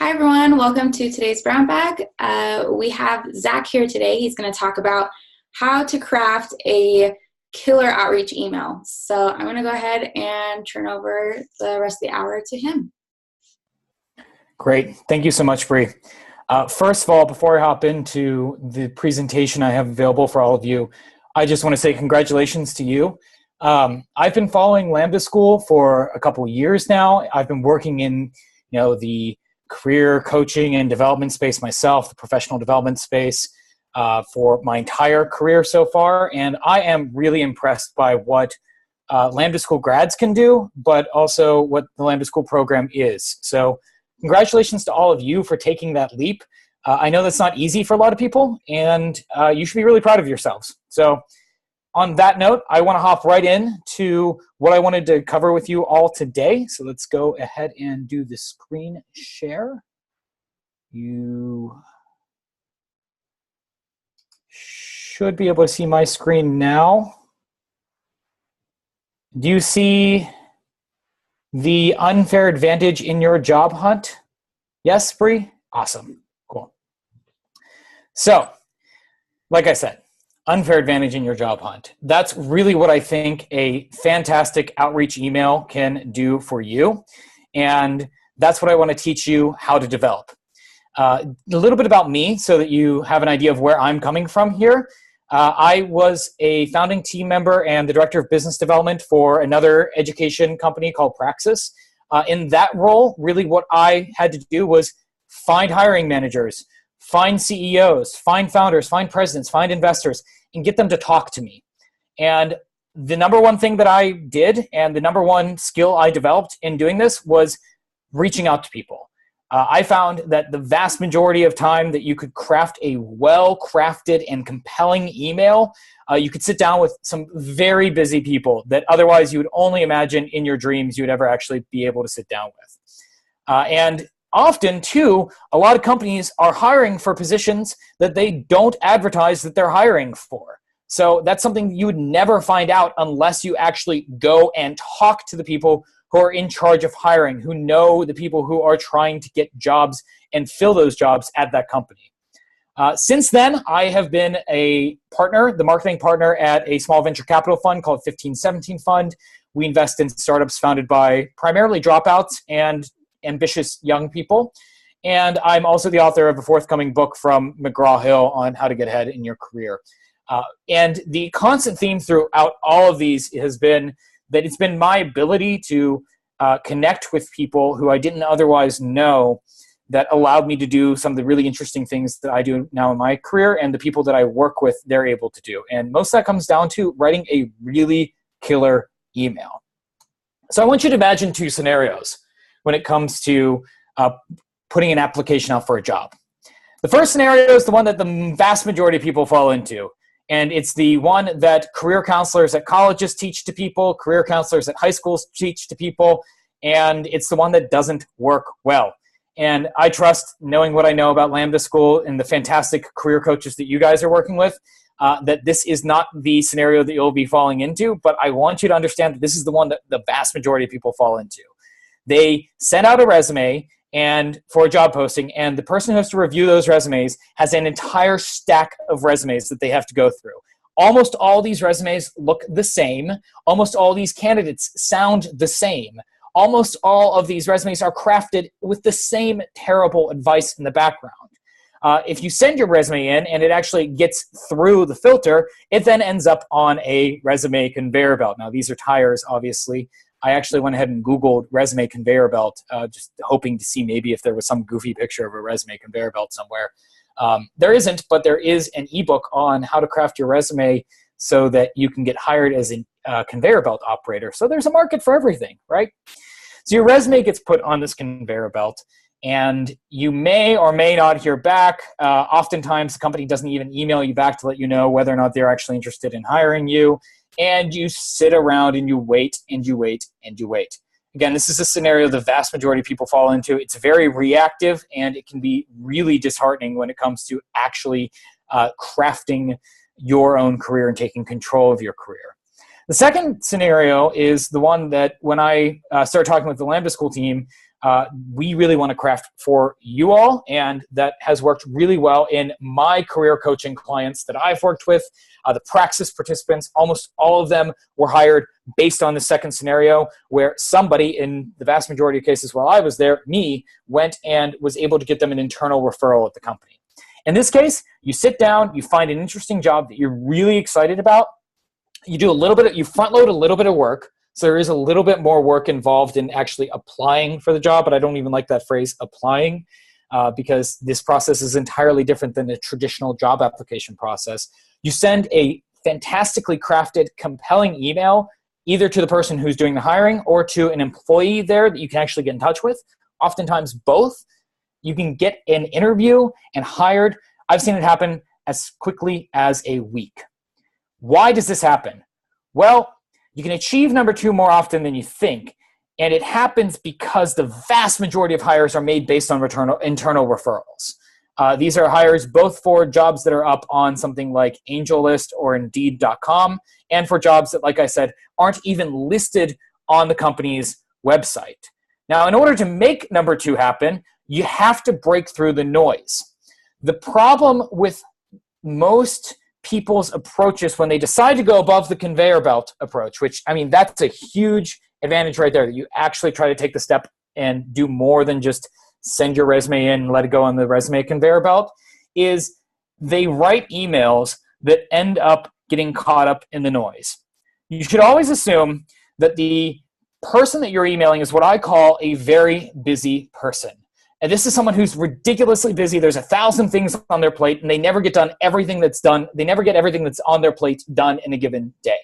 Hi everyone, welcome to today's Brown Bag. We have Zach here today. He's going to talk about how to craft a killer outreach email. So I'm going to go ahead and turn over the rest of the hour to him. Great. Thank you so much, Bree. First of all, before I hop into the presentation I have available for all of you, I just want to say congratulations to you. I've been following Lambda School for a couple of years now. I've been working in the career coaching and development space myself, the professional development space, for my entire career so far. And I am really impressed by what Lambda School grads can do, but also what the Lambda School program is. So congratulations to all of you for taking that leap. I know that's not easy for a lot of people, and you should be really proud of yourselves. So on that note, I want to hop right in to what I wanted to cover with you all today. So let's go ahead and do the screen share. You should be able to see my screen now. Do you see the unfair advantage in your job hunt? Yes, Bree? Awesome. Cool. So, like I said, unfair advantage in your job hunt. That's really what I think a fantastic outreach email can do for you. And that's what I want to teach you how to develop. A little bit about me so that you have an idea of where I'm coming from here. I was a founding team member and the director of business development for another education company called Praxis. In that role, really what I had to do was find hiring managers, find CEOs, find founders, find presidents, find investors, and get them to talk to me. And the number one thing that I did and the number one skill I developed in doing this was reaching out to people. I found that the vast majority of time that you could craft a well-crafted and compelling email, you could sit down with some very busy people that otherwise you would only imagine in your dreams you would ever actually be able to sit down with. And often, too, a lot of companies are hiring for positions that they don't advertise that they're hiring for. So that's something you would never find out unless you actually go and talk to the people who are in charge of hiring, who know the people who are trying to get jobs and fill those jobs at that company. Since then, I have been a partner, the marketing partner at a small venture capital fund called 1517 Fund. We invest in startups founded by primarily dropouts and ambitious young people. And I'm also the author of a forthcoming book from McGraw-Hill on how to get ahead in your career. And the constant theme throughout all of these has been that it's been my ability to connect with people who I didn't otherwise know that allowed me to do some of the really interesting things that I do now in my career, and the people that I work with, they're able to do. And most of that comes down to writing a really killer email. So I want you to imagine two scenarios when it comes to putting an application out for a job. The first scenario is the one that the vast majority of people fall into. And it's the one that career counselors at colleges teach to people, career counselors at high schools teach to people, and it's the one that doesn't work well. And I trust, knowing what I know about Lambda School and the fantastic career coaches that you guys are working with, that this is not the scenario that you'll be falling into, but I want you to understand that this is the one that the vast majority of people fall into. They send out a resume and for a job posting, and the person who has to review those resumes has an entire stack of resumes that they have to go through. Almost all these resumes look the same. Almost all these candidates sound the same. Almost all of these resumes are crafted with the same terrible advice in the background. If you send your resume in and it actually gets through the filter, it then ends up on a resume conveyor belt. Now, these are tires, obviously. I actually went ahead and Googled resume conveyor belt, just hoping to see maybe if there was some goofy picture of a resume conveyor belt somewhere. There isn't, but there is an ebook on how to craft your resume so that you can get hired as a conveyor belt operator. So there's a market for everything, right? So your resume gets put on this conveyor belt, and you may or may not hear back. Oftentimes, the company doesn't even email you back to let you know whether or not they're actually interested in hiring you. And you sit around and you wait and you wait and you wait. Again, this is a scenario the vast majority of people fall into. It's very reactive, and it can be really disheartening when it comes to actually crafting your own career and taking control of your career. The second scenario is the one that when I started talking with the Lambda School team, we really want to craft for you all, and that has worked really well in my career coaching clients that I've worked with. The Praxis participants, almost all of them were hired based on the second scenario, where somebody, in the vast majority of cases while I was there, me, went and was able to get them an internal referral at the company. In this case, you sit down, you find an interesting job that you're really excited about, you do a little bit, you front load a little bit of work. So there is a little bit more work involved in actually applying for the job, but I don't even like that phrase, applying, because this process is entirely different than a traditional job application process. You send a fantastically crafted, compelling email, either to the person who's doing the hiring or to an employee there that you can actually get in touch with. Oftentimes both. You can get an interview and hired. I've seen it happen as quickly as a week. Why does this happen? Well, you can achieve number 2 more often than you think, and it happens because the vast majority of hires are made based on internal referrals. These are hires both for jobs that are up on something like AngelList or Indeed.com, and for jobs that, like I said, aren't even listed on the company's website. Now, in order to make number 2 happen, you have to break through the noise. The problem with most people's approaches when they decide to go above the conveyor belt approach, which, I mean, that's a huge advantage right there, that you actually try to take the step and do more than just send your resume in and let it go on the resume conveyor belt, is they write emails that end up getting caught up in the noise. You should always assume that the person that you're emailing is what I call a very busy person. And this is someone who's ridiculously busy. There's 1,000 things on their plate, and they never get done everything that's done. They never get everything that's on their plate done in a given day.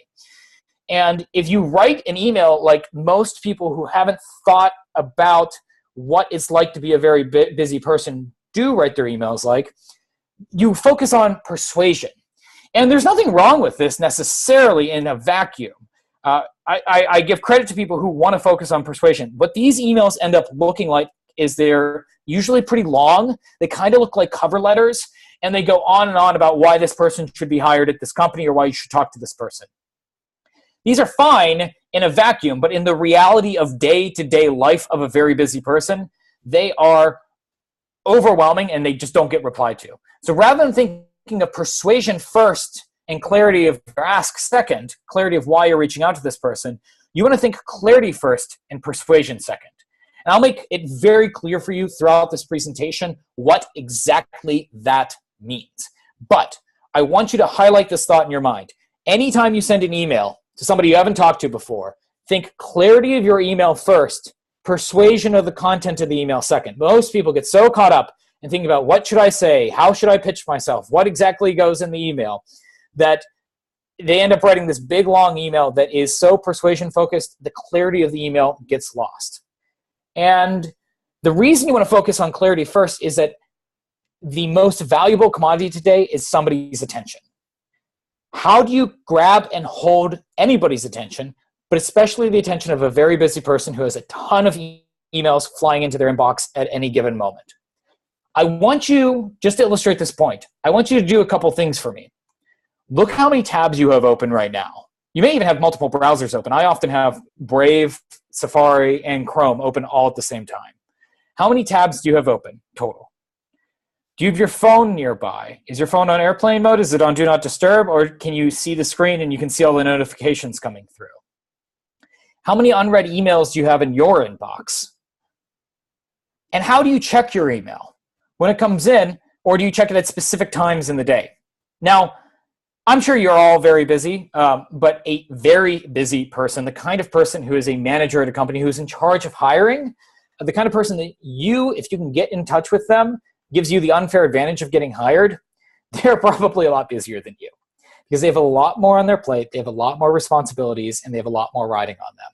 And if you write an email like most people who haven't thought about what it's like to be a very busy person do write their emails like, you focus on persuasion. And there's nothing wrong with this necessarily in a vacuum. I give credit to people who want to focus on persuasion. What these emails end up looking like is they're usually pretty long. They kind of look like cover letters, and they go on and on about why this person should be hired at this company or why you should talk to this person. These are fine in a vacuum, but in the reality of day-to-day life of a very busy person, they are overwhelming and they just don't get replied to. So rather than thinking of persuasion first and clarity of your ask second, clarity of why you're reaching out to this person, you want to think clarity first and persuasion second. And I'll make it very clear for you throughout this presentation what exactly that means. But I want you to highlight this thought in your mind. Anytime you send an email to somebody you haven't talked to before, think clarity of your email first, persuasion of the content of the email second. Most people get so caught up in thinking about what should I say, how should I pitch myself, what exactly goes in the email, that they end up writing this big long email that is so persuasion focused, the clarity of the email gets lost. And the reason you want to focus on clarity first is that the most valuable commodity today is somebody's attention. How do you grab and hold anybody's attention, but especially the attention of a very busy person who has a ton of emails flying into their inbox at any given moment? I want you, just to illustrate this point, I want you to do a couple things for me. Look how many tabs you have open right now. You may even have multiple browsers open. I often have Brave, Safari, and Chrome open all at the same time. How many tabs do you have open total? Do you have your phone nearby? Is your phone on airplane mode? Is it on Do Not Disturb? Or can you see the screen and you can see all the notifications coming through? How many unread emails do you have in your inbox? And how do you check your email? When it comes in, or do you check it at specific times in the day? Now, I'm sure you're all very busy, but a very busy person, the kind of person who is a manager at a company who's in charge of hiring, the kind of person that you, if you can get in touch with them, gives you the unfair advantage of getting hired, they're probably a lot busier than you because they have a lot more on their plate, they have a lot more responsibilities, and they have a lot more riding on them.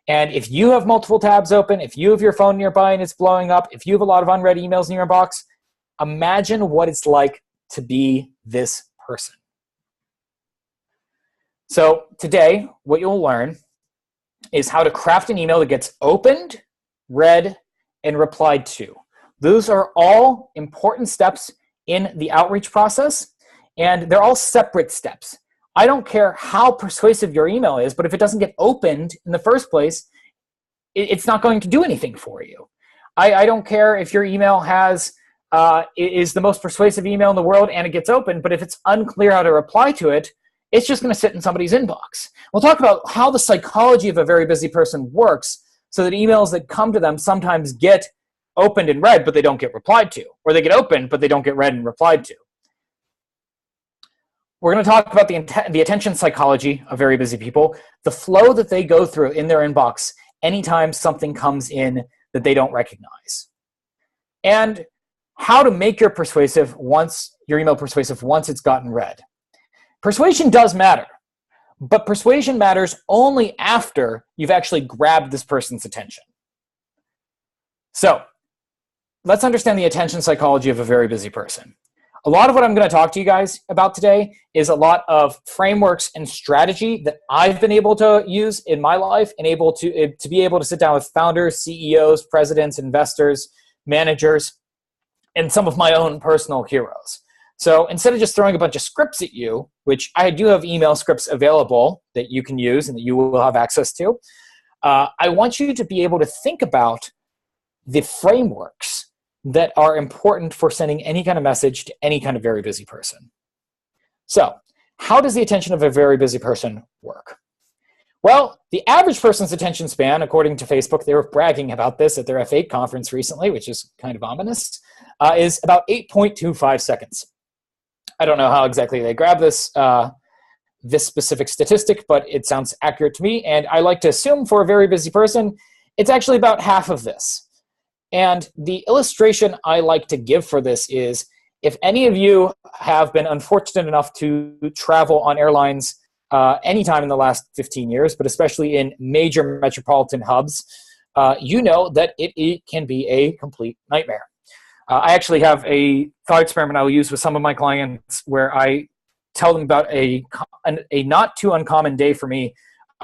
And if you have multiple tabs open, if you have your phone nearby and it's blowing up, if you have a lot of unread emails in your inbox, imagine what it's like to be this person. So today, what you'll learn is how to craft an email that gets opened, read, and replied to. Those are all important steps in the outreach process, and they're all separate steps. I don't care how persuasive your email is, but if it doesn't get opened in the first place, it's not going to do anything for you. I don't care if your email is the most persuasive email in the world and it gets open, but if it's unclear how to reply to it, it's just going to sit in somebody's inbox. We'll talk about how the psychology of a very busy person works so that emails that come to them sometimes get opened and read, but they don't get replied to, or they get opened, but they don't get read and replied to. We're going to talk about the attention psychology of very busy people, the flow that they go through in their inbox anytime something comes in that they don't recognize, and how to make your email persuasive once it's gotten read. Persuasion does matter, but persuasion matters only after you've actually grabbed this person's attention. So let's understand the attention psychology of a very busy person. A lot of what I'm going to talk to you guys about today is a lot of frameworks and strategy that I've been able to use in my life and able to be able to sit down with founders, CEOs, presidents, investors, managers, and some of my own personal heroes. So instead of just throwing a bunch of scripts at you, which I do have email scripts available that you can use and that you will have access to, I want you to be able to think about the frameworks that are important for sending any kind of message to any kind of very busy person. So how does the attention of a very busy person work? Well, the average person's attention span, according to Facebook, they were bragging about this at their F8 conference recently, which is kind of ominous, is about 8.25 seconds. I don't know how exactly they grab this specific statistic, but it sounds accurate to me. And I like to assume for a very busy person, it's actually about half of this. And the illustration I like to give for this is, if any of you have been unfortunate enough to travel on airlines anytime in the last 15 years, but especially in major metropolitan hubs, you know that it can be a complete nightmare. I actually have a thought experiment I will use with some of my clients where I tell them about a not too uncommon day for me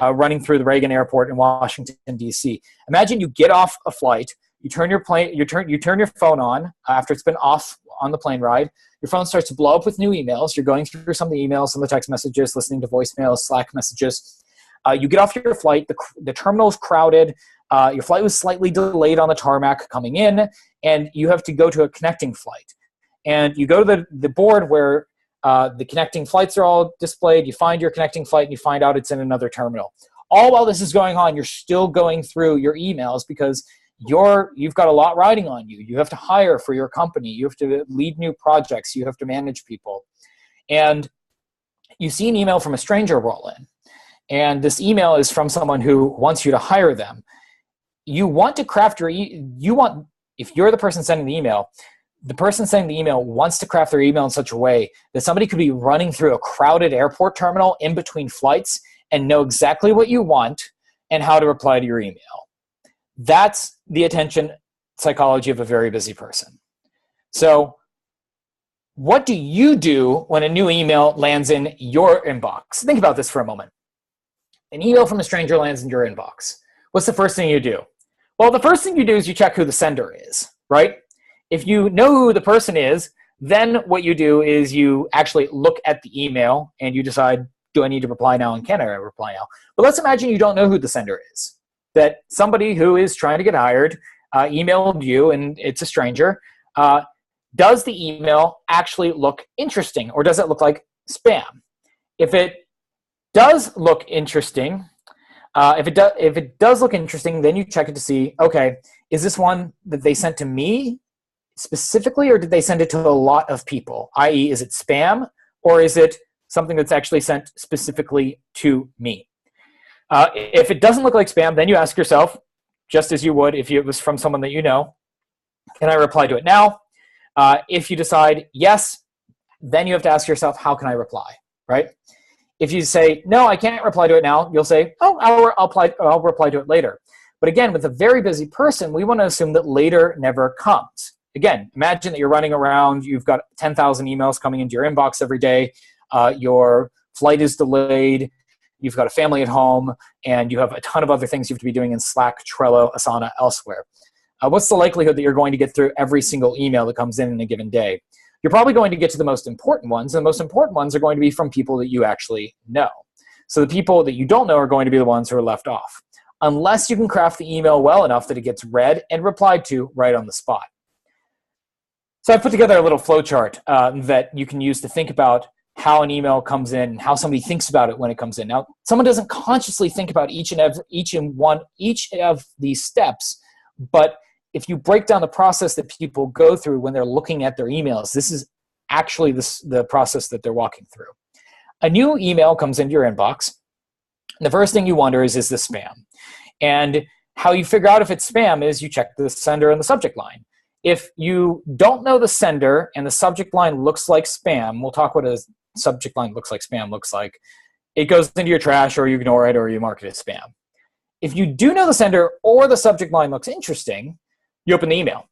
running through the Reagan Airport in Washington, D.C. Imagine you get off a flight, you turn your phone on after it's been off on the plane ride. Your phone starts to blow up with new emails. You're going through some of the emails, some of the text messages, listening to voicemails, Slack messages. You get off your flight. The terminal is crowded. Your flight was slightly delayed on the tarmac coming in, and you have to go to a connecting flight. And you go to the board where the connecting flights are all displayed. You find your connecting flight, and you find out it's in another terminal. All while this is going on, you're still going through your emails because you've got a lot riding on you. You have to hire for your company. You have to lead new projects. You have to manage people. And you see an email from a stranger roll in. And this email is from someone who wants you to hire them. You want to craft if you're the person sending the email, the person sending the email wants to craft their email in such a way that somebody could be running through a crowded airport terminal in between flights and know exactly what you want and how to reply to your email. That's the attention psychology of a very busy person. So what do you do when a new email lands in your inbox? Think about this for a moment. An email from a stranger lands in your inbox. What's the first thing you do? Well, the first thing you do is you check who the sender is, right? If you know who the person is, then what you do is you actually look at the email and you decide, do I need to reply now and can I reply now? But let's imagine you don't know who the sender is. That somebody who is trying to get hired emailed you and it's a stranger. Does the email actually look interesting or does it look like spam? If it does look interesting, if it does look interesting, then you check it to see, okay, is this one that they sent to me specifically or did they send it to a lot of people? i.e., is it spam or is it something that's actually sent specifically to me? If it doesn't look like spam, then you ask yourself, just as you would if it was from someone that you know, can I reply to it now? If you decide yes, then you have to ask yourself, how can I reply, right? If you say, no, I can't reply to it now, you'll say, oh, I'll reply to it later. But again, with a very busy person, we want to assume that later never comes. Again, imagine that you're running around, you've got 10,000 emails coming into your inbox every day, your flight is delayed, you've got a family at home, and you have a ton of other things you have to be doing in Slack, Trello, Asana, elsewhere. What's the likelihood that you're going to get through every single email that comes in a given day? You're probably going to get to the most important ones, and the most important ones are going to be from people that you actually know. So the people that you don't know are going to be the ones who are left off. unless you can craft the email well enough that it gets read and replied to right on the spot. So I put together a little flowchart that you can use to think about how an email comes in and how somebody thinks about it when it comes in. Now, someone doesn't consciously think about each of these steps, but if you break down the process that people go through when they're looking at their emails, this is actually the process that they're walking through. A new email comes into your inbox. The first thing you wonder is this spam? And how you figure out if it's spam is you check the sender and the subject line. If you don't know the sender and the subject line looks like spam, we'll talk what a subject line looks like spam looks like. It goes into your trash, or you ignore it, or you mark it as spam. If you do know the sender or the subject line looks interesting, you open the email.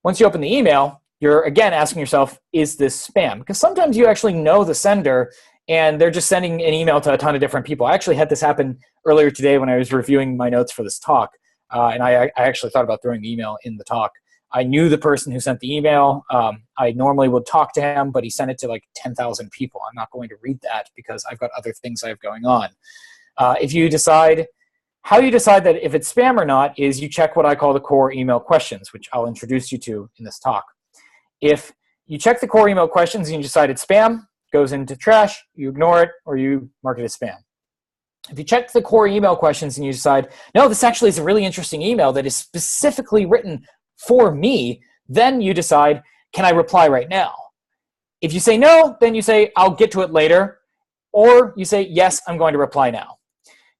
Once you open the email, you're again asking yourself, is this spam? Because sometimes you actually know the sender and they're just sending an email to a ton of different people. I actually had this happen earlier today when I was reviewing my notes for this talk, and I actually thought about throwing the email in the talk. I knew the person who sent the email. I normally would talk to him, but he sent it to like 10,000 people. I'm not going to read that because I've got other things I have going on. How you decide that if it's spam or not is you check what I call the core email questions, which I'll introduce you to in this talk. If you check the core email questions and you decide it's spam, goes into trash, you ignore it, or you mark it as spam. If you check the core email questions and you decide, no, this actually is a really interesting email that is specifically written for me, then you decide, can I reply right now? If you say no, then you say, I'll get to it later, or you say, yes, I'm going to reply now.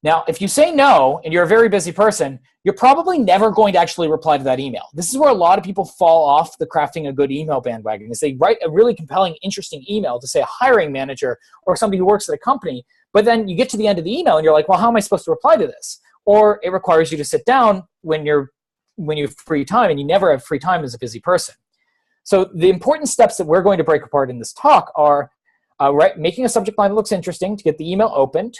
Now, if you say no, and you're a very busy person, you're probably never going to actually reply to that email. This is where a lot of people fall off the crafting a good email bandwagon, is they write a really compelling, interesting email to, say, a hiring manager or somebody who works at a company, but then you get to the end of the email and you're like, well, how am I supposed to reply to this? Or it requires you to sit down when you have free time, and you never have free time as a busy person. So the important steps that we're going to break apart in this talk are making a subject line that looks interesting to get the email opened,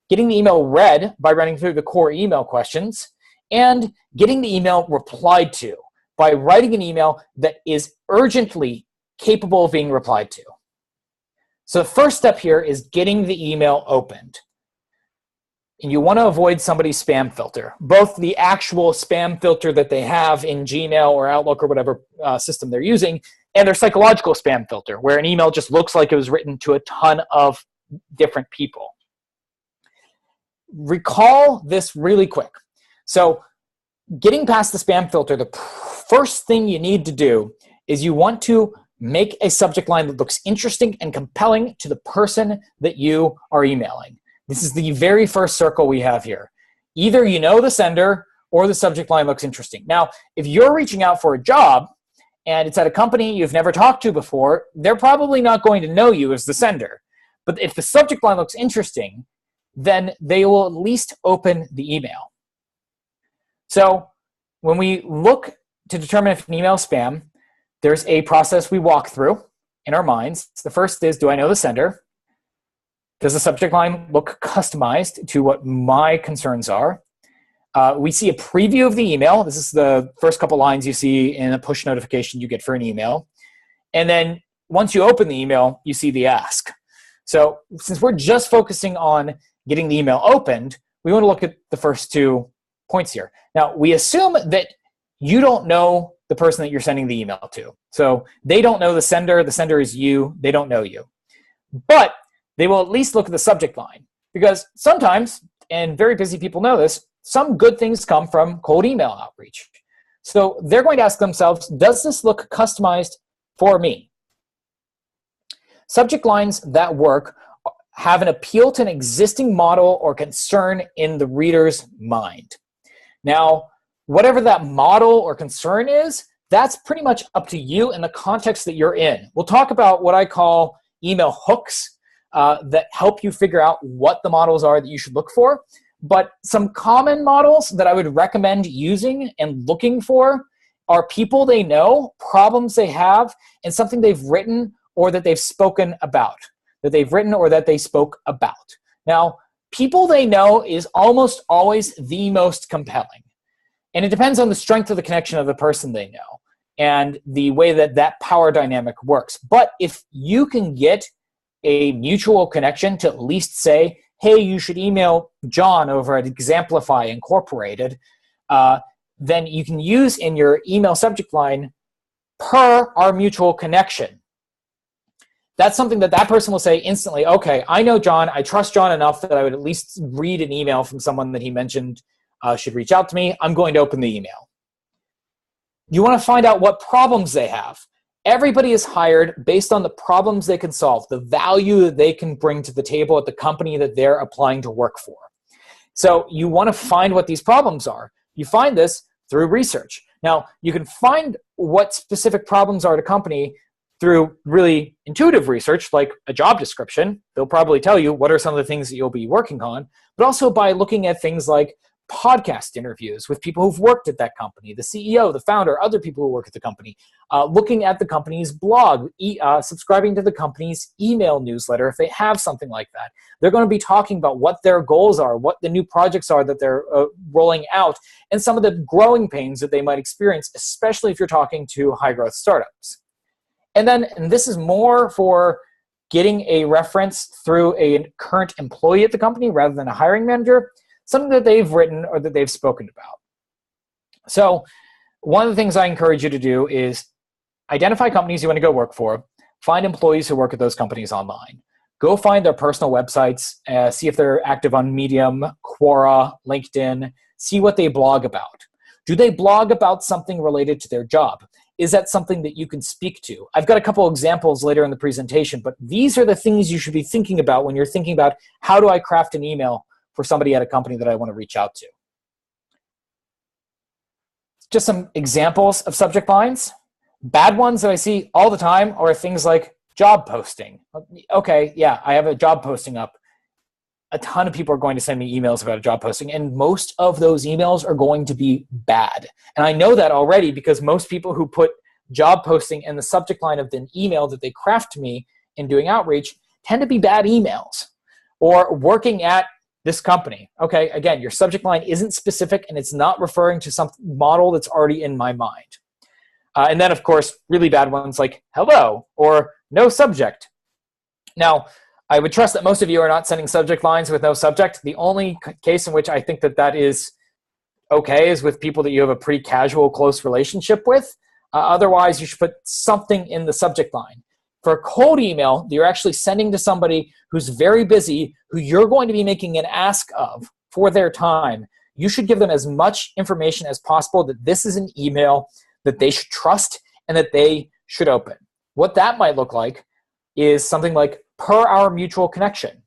getting the email read by running through the core email questions, and getting the email replied to by writing an email that is urgently capable of being replied to. So the first step here is getting the email opened. And you want to avoid somebody's spam filter, both the actual spam filter that they have in Gmail or Outlook or whatever system they're using, and their psychological spam filter, where an email just looks like it was written to a ton of different people. Recall this really quick. So getting past the spam filter, the first thing you need to do is you want to make a subject line that looks interesting and compelling to the person that you are emailing. This is the very first circle we have here. Either you know the sender or the subject line looks interesting. Now, if you're reaching out for a job and it's at a company you've never talked to before, they're probably not going to know you as the sender. But if the subject line looks interesting, then they will at least open the email. So when we look to determine if an email is spam, there's a process we walk through in our minds. The first is, do I know the sender? Does the subject line look customized to what my concerns are? We see a preview of the email. This is the first couple lines you see in a push notification you get for an email. And then once you open the email, you see the ask. So since we're just focusing on getting the email opened, we want to look at the first 2 points here. Now, we assume that you don't know the person that you're sending the email to. So they don't know the sender is you, they don't know you. But they will at least look at the subject line, because sometimes, and very busy people know this, some good things come from cold email outreach. So they're going to ask themselves, does this look customized for me? Subject lines that work have an appeal to an existing model or concern in the reader's mind. Now, whatever that model or concern is, that's pretty much up to you and the context that you're in. We'll talk about what I call email hooks that help you figure out what the models are that you should look for. But some common models that I would recommend using and looking for are people they know, problems they have, and something they've written or that they've spoken about. That they've written or that they spoke about. Now, people they know is almost always the most compelling. And it depends on the strength of the connection of the person they know and the way that that power dynamic works. But if you can get a mutual connection to at least say, hey, you should email John over at Exemplify Incorporated, then you can use in your email subject line, per our mutual connection. That's something that that person will say instantly, okay, I know John, I trust John enough that I would at least read an email from someone that he mentioned should reach out to me. I'm going to open the email. You want to find out what problems they have. Everybody is hired based on the problems they can solve, the value that they can bring to the table at the company that they're applying to work for. So you want to find what these problems are. You find this through research. Now, you can find what specific problems are at a company through really intuitive research, like a job description. They'll probably tell you what are some of the things that you'll be working on, but also by looking at things like podcast interviews with people who've worked at that company, the CEO, the founder, other people who work at the company, looking at the company's blog, subscribing to the company's email newsletter if they have something like that. They're going to be talking about what their goals are, what the new projects are that they're rolling out, and some of the growing pains that they might experience, especially if you're talking to high-growth startups. And this is more for getting a reference through a current employee at the company rather than a hiring manager, something that they've written or that they've spoken about. So one of the things I encourage you to do is identify companies you want to go work for, find employees who work at those companies online. Go find their personal websites, see if they're active on Medium, Quora, LinkedIn, see what they blog about. Do they blog about something related to their job? Is that something that you can speak to? I've got a couple examples later in the presentation, but these are the things you should be thinking about when you're thinking about how do I craft an email for somebody at a company that I want to reach out to. Just some examples of subject lines. Bad ones that I see all the time are things like job posting. Okay, yeah, I have a job posting up. A ton of people are going to send me emails about a job posting, and most of those emails are going to be bad. And I know that already because most people who put job posting in the subject line of an email that they craft to me in doing outreach tend to be bad emails. Or working at this company. Okay, again, your subject line isn't specific and it's not referring to some model that's already in my mind. And then, of course, really bad ones like hello or no subject. Now, I would trust that most of you are not sending subject lines with no subject. The only case in which I think that is okay is with people that you have a pretty casual, close relationship with. Otherwise, you should put something in the subject line. For a cold email that you're actually sending to somebody who's very busy, who you're going to be making an ask of for their time, you should give them as much information as possible that this is an email that they should trust and that they should open. What that might look like is something like per our mutual connection.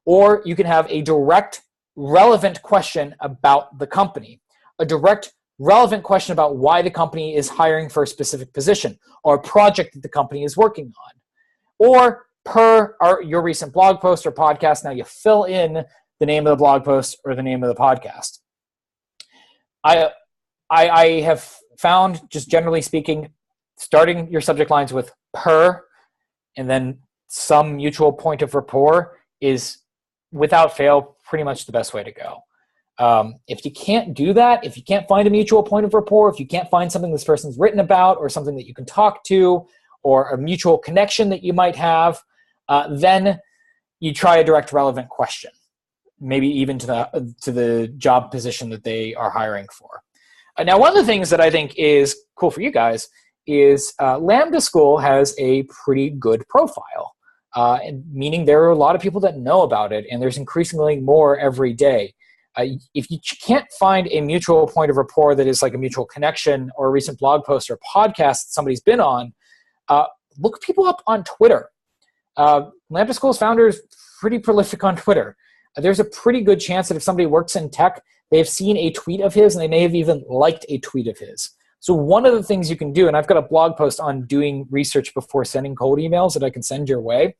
Or you can have a direct, relevant question about the company, a direct, relevant question about why the company is hiring for a specific position or a project that the company is working on. Or per your recent blog post or podcast, now you fill in the name of the blog post or the name of the podcast. I have found, just generally speaking, starting your subject lines with per and then some mutual point of rapport is, without fail, pretty much the best way to go. If you can't do that, if you can't find a mutual point of rapport, if you can't find something this person's written about or something that you can talk to or a mutual connection that you might have, then you try a direct relevant question, maybe even to the job position that they are hiring for. Now, one of the things that I think is cool for you guys is Lambda School has a pretty good profile, meaning there are a lot of people that know about it, and there's increasingly more every day. If you can't find a mutual point of rapport that is like a mutual connection or a recent blog post or podcast that somebody's been on, look people up on Twitter. Lambda School's founder is pretty prolific on Twitter. There's a pretty good chance that if somebody works in tech, they've seen a tweet of his and they may have even liked a tweet of his. So one of the things you can do, and I've got a blog post on doing research before sending cold emails that I can send your way,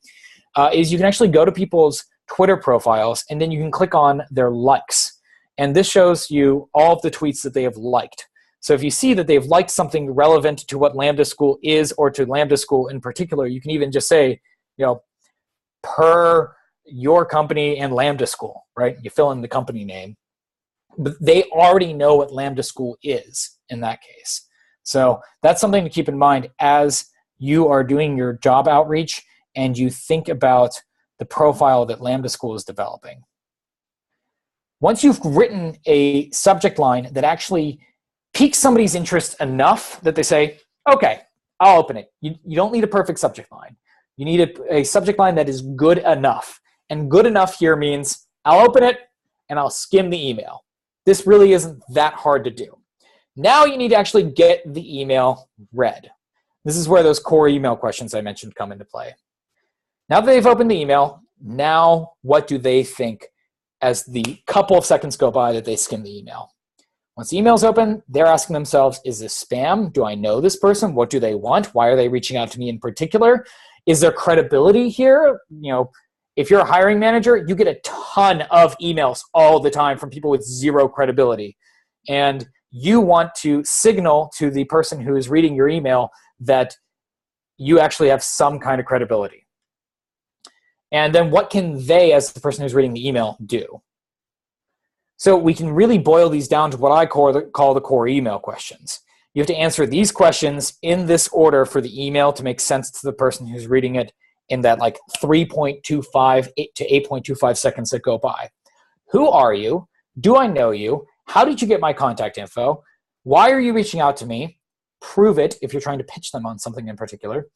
is you can actually go to people's Twitter profiles and then you can click on their likes. And this shows you all of the tweets that they have liked. So if you see that they've liked something relevant to what Lambda School is or to Lambda School in particular, you can even just say, per your company and Lambda School, right? You fill in the company name. But they already know what Lambda School is in that case. So that's something to keep in mind as you are doing your job outreach and you think about the profile that Lambda School is developing. Once you've written a subject line that actually piques somebody's interest enough that they say, okay, I'll open it. You don't need a perfect subject line. You need a subject line that is good enough. And good enough here means I'll open it and I'll skim the email. This really isn't that hard to do. Now you need to actually get the email read. This is where those core email questions I mentioned come into play. Now that they've opened the email, now what do they think as the couple of seconds go by that they skim the email? Once the email's open, they're asking themselves, is this spam? Do I know this person? What do they want? Why are they reaching out to me in particular? Is there credibility here? If you're a hiring manager, you get a ton of emails all the time from people with zero credibility. And you want to signal to the person who is reading your email that you actually have some kind of credibility. And then what can they, as the person who's reading the email, do? So we can really boil these down to what I call the core email questions. You have to answer these questions in this order for the email to make sense to the person who's reading it in that 3.25 to 8.25 seconds that go by. Who are you? Do I know you? How did you get my contact info? Why are you reaching out to me? Prove it if you're trying to pitch them on something in particular.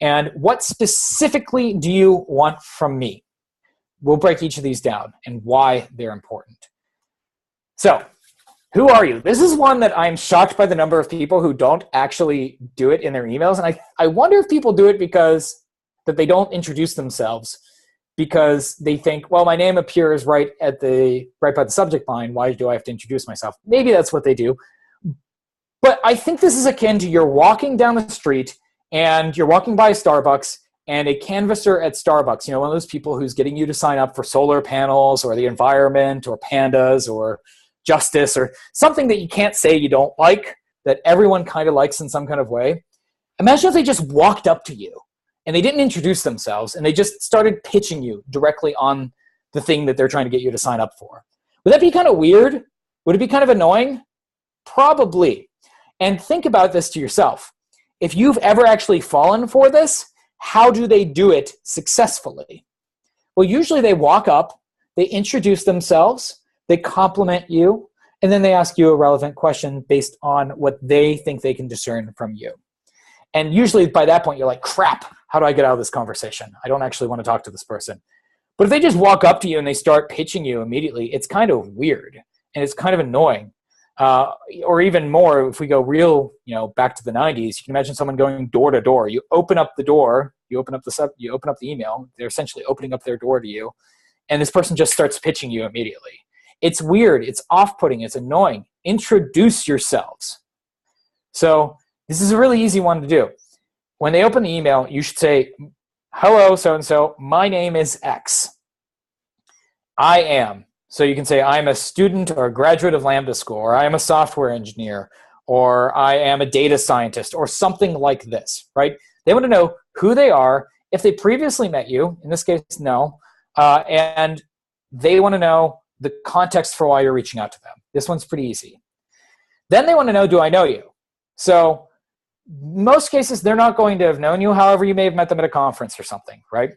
And what specifically do you want from me? We'll break each of these down and why they're important. So, who are you? This is one that I'm shocked by the number of people who don't actually do it in their emails. And I wonder if people do it because that they don't introduce themselves because they think, well, my name appears right by the subject line. Why do I have to introduce myself? Maybe that's what they do. But I think this is akin to you're walking down the street and you're walking by a Starbucks and a canvasser at Starbucks, one of those people who's getting you to sign up for solar panels or the environment or pandas or justice or something that you can't say you don't like, that everyone kind of likes in some kind of way. Imagine if they just walked up to you and they didn't introduce themselves and they just started pitching you directly on the thing that they're trying to get you to sign up for. Would that be kind of weird? Would it be kind of annoying? Probably. And think about this to yourself. If you've ever actually fallen for this, how do they do it successfully? Well, usually they walk up, they introduce themselves, they compliment you, and then they ask you a relevant question based on what they think they can discern from you. And usually by that point, you're like, crap, how do I get out of this conversation? I don't actually want to talk to this person. But if they just walk up to you and they start pitching you immediately, it's kind of weird and it's kind of annoying. Or even more, if we go real, back to the 90s, you can imagine someone going door to door. You open up the door, you open up the email, they're essentially opening up their door to you, and this person just starts pitching you immediately. It's weird, it's off-putting, it's annoying. Introduce yourselves. So this is a really easy one to do. When they open the email, you should say, hello, so-and-so, my name is X. I am. So you can say, I'm a student or a graduate of Lambda School, or I am a software engineer, or I am a data scientist, or something like this, right? They want to know who they are, if they previously met you, in this case, no, and they want to know the context for why you're reaching out to them. This one's pretty easy. Then they want to know, do I know you? So most cases, they're not going to have known you. However, you may have met them at a conference or something, right?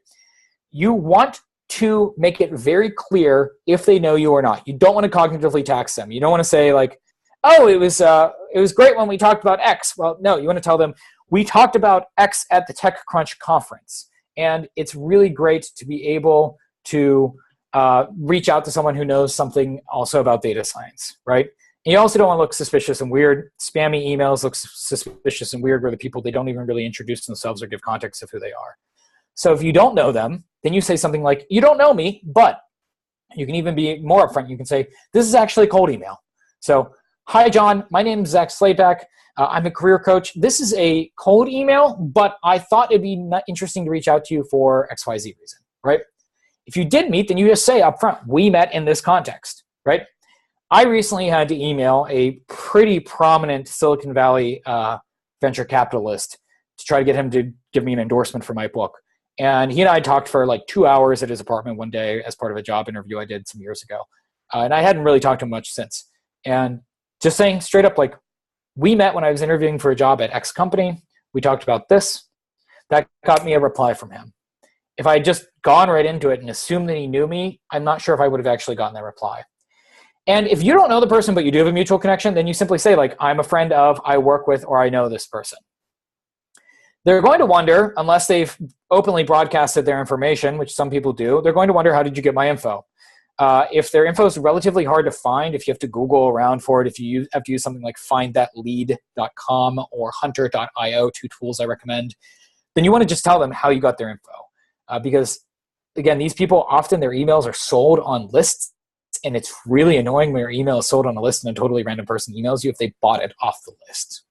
You want to make it very clear if they know you or not. You don't want to cognitively tax them. You don't want to say oh, it was great when we talked about X. Well, no, you want to tell them, we talked about X at the TechCrunch conference. And it's really great to be able to reach out to someone who knows something also about data science, right? And you also don't want to look suspicious and weird. Spammy emails look suspicious and weird where the people, they don't even really introduce themselves or give context of who they are. So if you don't know them, then you say something like, you don't know me, but you can even be more upfront. You can say, this is actually a cold email. So, hi, John. My name is Zach Slayback. I'm a career coach. This is a cold email, but I thought it'd be interesting to reach out to you for XYZ reason, right? If you did meet, then you just say upfront, we met in this context, right? I recently had to email a pretty prominent Silicon Valley venture capitalist to try to get him to give me an endorsement for my book. And he and I talked for 2 hours at his apartment one day as part of a job interview I did some years ago. And I hadn't really talked to him much since. And just saying straight up, we met when I was interviewing for a job at X company. We talked about this. That got me a reply from him. if I had just gone right into it and assumed that he knew me, I'm not sure if I would have actually gotten that reply. And if you don't know the person, but you do have a mutual connection, then you simply say, like, I'm a friend of, I work with, or I know this person. They're going to wonder, unless they've openly broadcasted their information, which some people do, they're going to wonder, how did you get my info? If their info is relatively hard to find, if you have to Google around for it, if you have to use something like findthatlead.com or hunter.io, 2 tools I recommend, then you want to just tell them how you got their info. Because, again, these people, often their emails are sold on lists, and it's really annoying when your email is sold on a list and a totally random person emails you if they bought it off the list.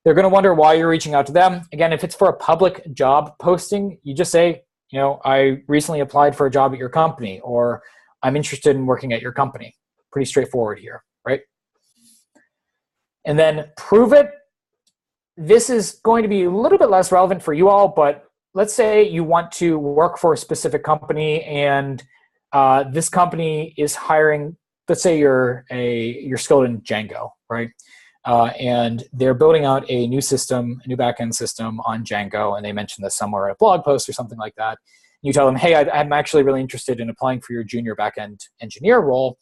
They're going to wonder why you're reaching out to them. Again, if it's for a public job posting, you just say, I recently applied for a job at your company, or I'm interested in working at your company. Pretty straightforward here, right? And then prove it. This is going to be a little bit less relevant for you all, but let's say you want to work for a specific company, and this company is hiring, let's say you're skilled in Django, right? And they're building out a new system, a new backend system on Django, and they mentioned this somewhere in a blog post or something like that. You tell them, hey, I'm actually really interested in applying for your junior backend engineer role.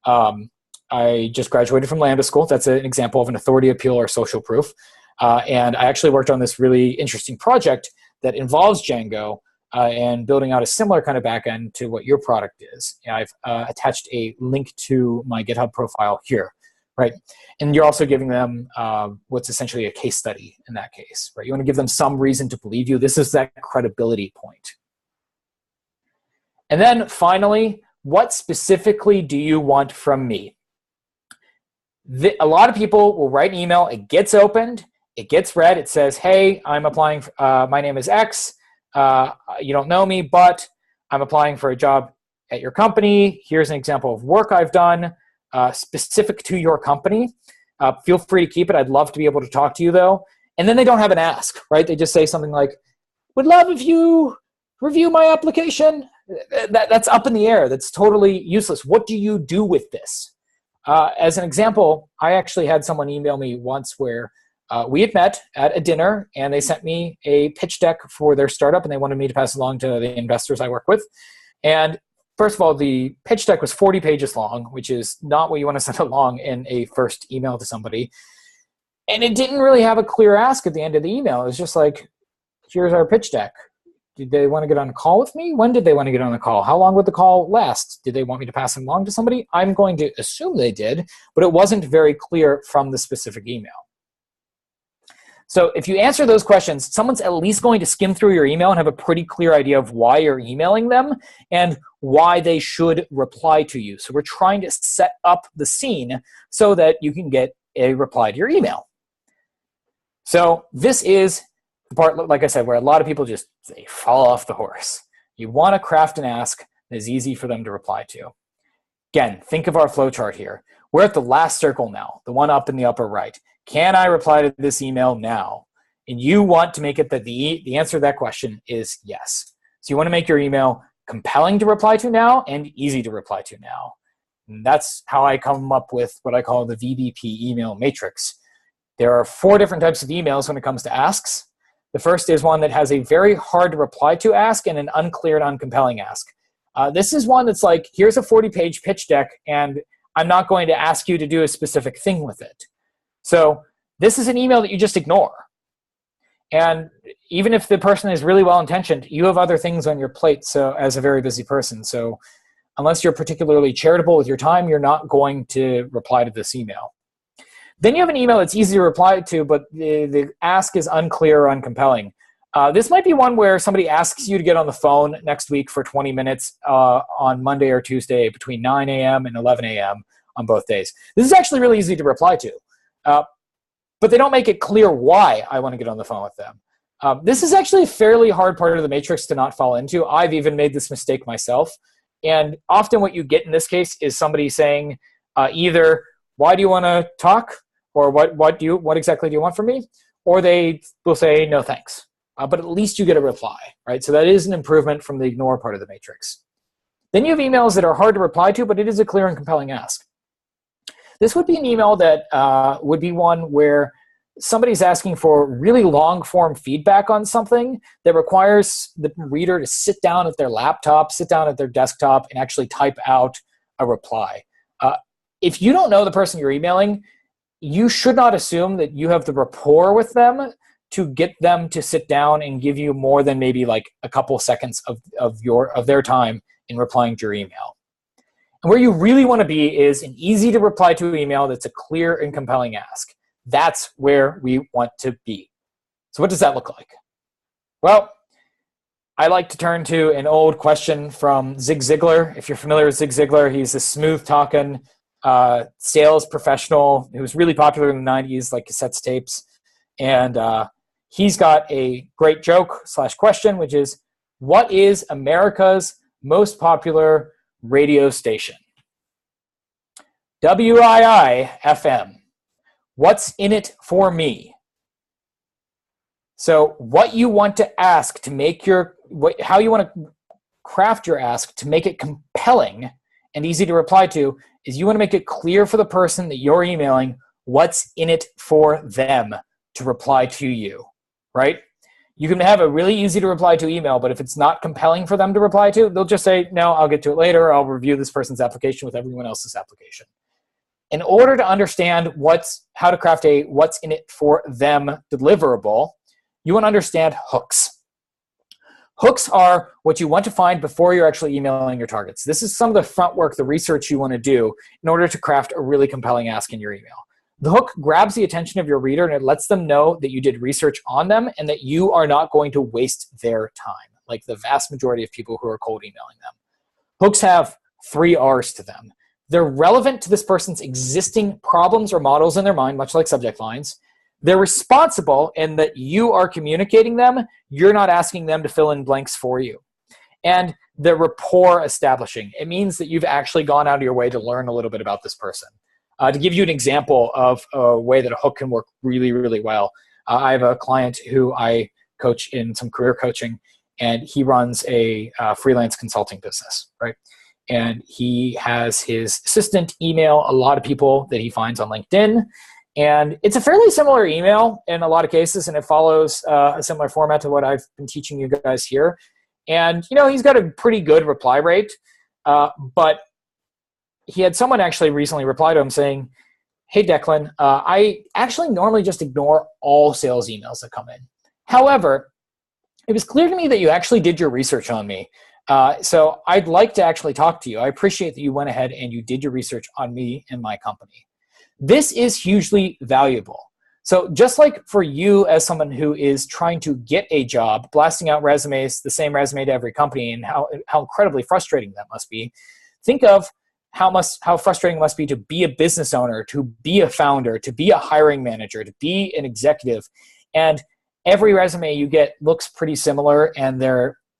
I just graduated from Lambda School. That's an example of an authority appeal or social proof. And I actually worked on this really interesting project that involves Django and building out a similar kind of backend to what your product is. I've attached a link to my GitHub profile here. Right, and you're also giving them what's essentially a case study in that case, right? You want to give them some reason to believe you. This is that credibility point. And then finally, what specifically do you want from me? A lot of people will write an email. It gets opened. It gets read. It says, hey, I'm applying. My name is X. You don't know me, but I'm applying for a job at your company. Here's an example of work I've done. Specific to your company. Feel free to keep it. I'd love to be able to talk to you, though. And then they don't have an ask, right? They just say something like, would love if you review my application. That's up in the air. That's totally useless. What do you do with this? As an example, I actually had someone email me once where we had met at a dinner, and they sent me a pitch deck for their startup, and they wanted me to pass along to the investors I work with. And first of all, the pitch deck was 40 pages long, which is not what you want to send along in a first email to somebody. And it didn't really have a clear ask at the end of the email. It was just like, here's our pitch deck. Did they want to get on a call with me? When did they want to get on a call? How long would the call last? Did they want me to pass it along to somebody? I'm going to assume they did, but it wasn't very clear from the specific email. So if you answer those questions, someone's at least going to skim through your email and have a pretty clear idea of why you're emailing them and why they should reply to you. So we're trying to set up the scene so that you can get a reply to your email. So this is the part, like I said, where a lot of people just they fall off the horse. You want to craft an ask that is easy for them to reply to. Again, think of our flowchart here. We're at the last circle now, the one up in the upper right. Can I reply to this email now? And you want to make it that the answer to that question is yes. So you want to make your email compelling to reply to now and easy to reply to now. And that's how I come up with what I call the VBP email matrix. There are 4 different types of emails when it comes to asks. The first is one that has a very hard to reply to ask and an unclear and uncompelling ask. This is one that's like, here's a 40-page pitch deck, and I'm not going to ask you to do a specific thing with it. So this is an email that you just ignore. And even if the person is really well-intentioned, you have other things on your plate so as a very busy person. So unless you're particularly charitable with your time, you're not going to reply to this email. Then you have an email that's easy to reply to, but the ask is unclear or uncompelling. This might be one where somebody asks you to get on the phone next week for 20 minutes on Monday or Tuesday between 9 a.m. and 11 a.m. on both days. This is actually really easy to reply to. But they don't make it clear why I want to get on the phone with them. This is actually a fairly hard part of the matrix to not fall into. I've even made this mistake myself. And often what you get in this case is somebody saying either, why do you want to talk? Or what exactly do you want from me? Or they will say, no, thanks. But at least you get a reply, right? So that is an improvement from the ignore part of the matrix. Then you have emails that are hard to reply to, but it is a clear and compelling ask. This would be an email that would be one where somebody's asking for really long form feedback on something that requires the reader to sit down at their laptop, sit down at their desktop, and actually type out a reply. If you don't know the person you're emailing, you should not assume that you have the rapport with them to get them to sit down and give you more than maybe like a couple seconds of their time in replying to your email. And where you really want to be is an easy to reply to email that's a clear and compelling ask. That's where we want to be. So what does that look like? Well, I like to turn to an old question from Zig Ziglar. If you're familiar with Zig Ziglar, he's a smooth-talking sales professional who was really popular in the 90s, like cassettes tapes. And he's got a great joke / question, which is, what is America's most popular radio station? WII-FM. What's in it for me? So what you want to ask to make how you want to craft your ask to make it compelling and easy to reply to is you want to make it clear for the person that you're emailing what's in it for them to reply to you, right? You can have a really easy to reply to email, but if it's not compelling for them to reply to, they'll just say, no, I'll get to it later. I'll review this person's application with everyone else's application. In order to understand how to craft a what's in it for them deliverable, you want to understand hooks. Hooks are what you want to find before you're actually emailing your targets. This is some of the front work, the research you want to do in order to craft a really compelling ask in your email. The hook grabs the attention of your reader and it lets them know that you did research on them and that you are not going to waste their time, like the vast majority of people who are cold emailing them. Hooks have 3 R's to them. They're relevant to this person's existing problems or models in their mind, much like subject lines. They're responsible in that you are communicating them. You're not asking them to fill in blanks for you. And they're rapport establishing. It means that you've actually gone out of your way to learn a little bit about this person. To give you an example of a way that a hook can work really, really well, I have a client who I coach in some career coaching, and he runs a freelance consulting business, right? And he has his assistant email a lot of people that he finds on LinkedIn. And it's a fairly similar email in a lot of cases, and it follows a similar format to what I've been teaching you guys here. And, he's got a pretty good reply rate, but he had someone actually recently reply to him saying, hey, Declan, I actually normally just ignore all sales emails that come in. However, it was clear to me that you actually did your research on me. So I'd like to actually talk to you. I appreciate that you went ahead and you did your research on me and my company. This is hugely valuable. So just like for you as someone who is trying to get a job, blasting out resumes, the same resume to every company, and how incredibly frustrating that must be, think of how frustrating it must be to be a business owner, to be a founder, to be a hiring manager, to be an executive. And every resume you get looks pretty similar, and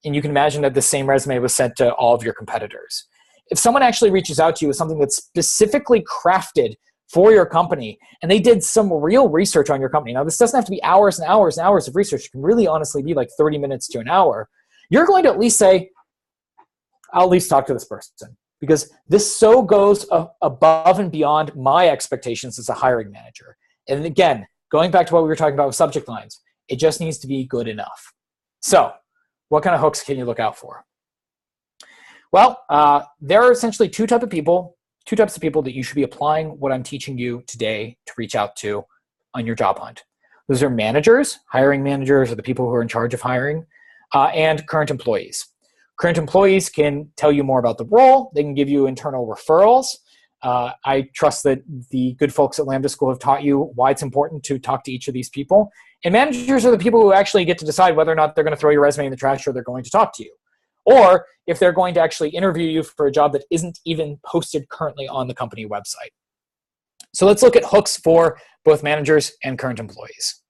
you can imagine that the same resume was sent to all of your competitors. If someone actually reaches out to you with something that's specifically crafted for your company, and they did some real research on your company. Now, this doesn't have to be hours and hours and hours of research. It can really honestly be like 30 minutes to an hour. You're going to at least say, I'll at least talk to this person, because this so goes above and beyond my expectations as a hiring manager. And again, going back to what we were talking about with subject lines, it just needs to be good enough. So what kind of hooks can you look out for? Well, there are essentially two types of people that you should be applying what I'm teaching you today to reach out to on your job hunt. Those are managers, hiring managers, or the people who are in charge of hiring, and current employees. Current employees can tell you more about the role. They can give you internal referrals. I trust that the good folks at Lambda School have taught you why it's important to talk to each of these people. And managers are the people who actually get to decide whether or not they're going to throw your resume in the trash or they're going to talk to you. Or if they're going to actually interview you for a job that isn't even posted currently on the company website. So let's look at hooks for both managers and current employees.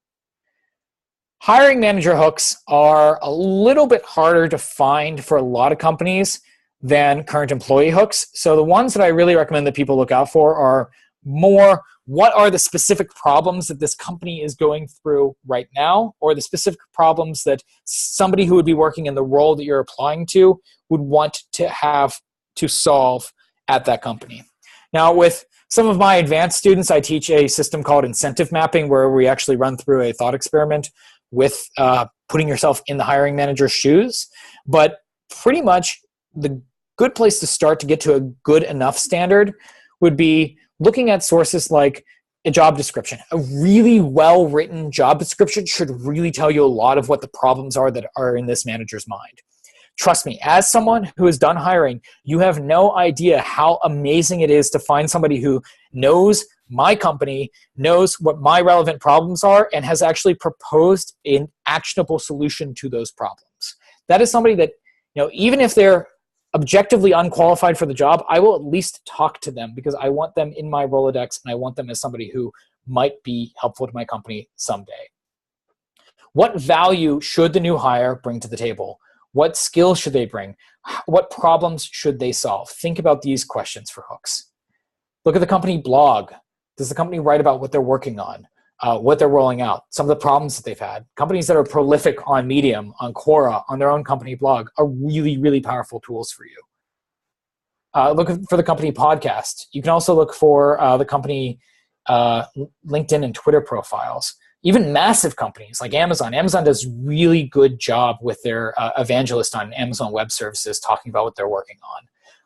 Hiring manager hooks are a little bit harder to find for a lot of companies than current employee hooks. So the ones that I really recommend that people look out for are more, what are the specific problems that this company is going through right now, or the specific problems that somebody who would be working in the role that you're applying to would want to have to solve at that company. Now, with Some of my advanced students, I teach a system called incentive mapping, where we actually run through a thought experiment with putting yourself in the hiring manager's shoes. But pretty much the good place to start to get to a good enough standard would be looking at sources like a job description. A really well-written job description should really tell you a lot of what the problems are that are in this manager's mind. Trust me, as someone who has done hiring, you have no idea how amazing it is to find somebody who knows my company, knows what my relevant problems are, and has actually proposed an actionable solution to those problems. That is somebody that, even if they're objectively unqualified for the job, I will at least talk to them because I want them in my Rolodex and I want them as somebody who might be helpful to my company someday. What value should the new hire bring to the table? What skills should they bring? What problems should they solve? Think about these questions for hooks. Look at the company blog. Does the company write about what they're working on, what they're rolling out, some of the problems that they've had? Companies that are prolific on Medium, on Quora, on their own company blog are really, really powerful tools for you. Look for the company podcast. You can also look for the company LinkedIn and Twitter profiles. Even massive companies like Amazon. Amazon does really good job with their evangelist on Amazon Web Services talking about what they're working on.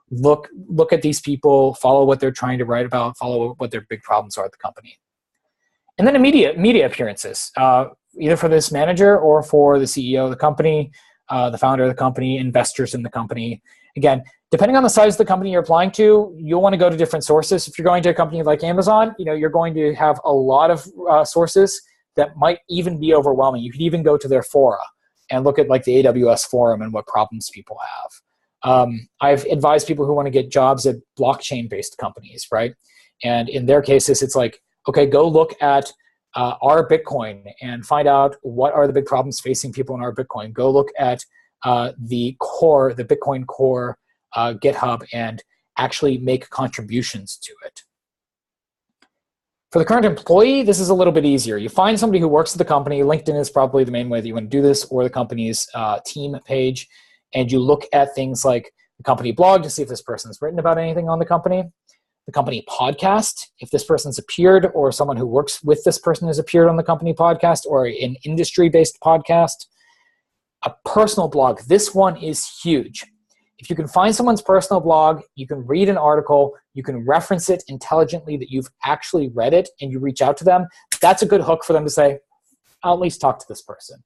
Look at these people, follow what they're trying to write about, follow what their big problems are at the company. And then media appearances, either for this manager or for the CEO of the company, the founder of the company, investors in the company. Again, depending on the size of the company you're applying to, you'll want to go to different sources. If you're going to a company like Amazon, you're going to have a lot of sources that might even be overwhelming. You could even go to their fora and look at like the AWS forum and what problems people have. I've advised people who want to get jobs at blockchain-based companies, right? And in their cases, it's like, okay, go look at our Bitcoin and find out what are the big problems facing people in our Bitcoin. Go look at the Bitcoin core GitHub, and actually make contributions to it. For the current employee, this is a little bit easier. You find somebody who works at the company. LinkedIn is probably the main way that you want to do this, or the company's team page. And you look at things like the company blog to see if this person's written about anything on the company podcast, if this person's appeared or someone who works with this person has appeared on the company podcast, or an industry-based podcast. A personal blog. This one is huge. If you can find someone's personal blog, you can read an article, you can reference it intelligently that you've actually read it, and you reach out to them, that's a good hook for them to say, I'll at least talk to this person.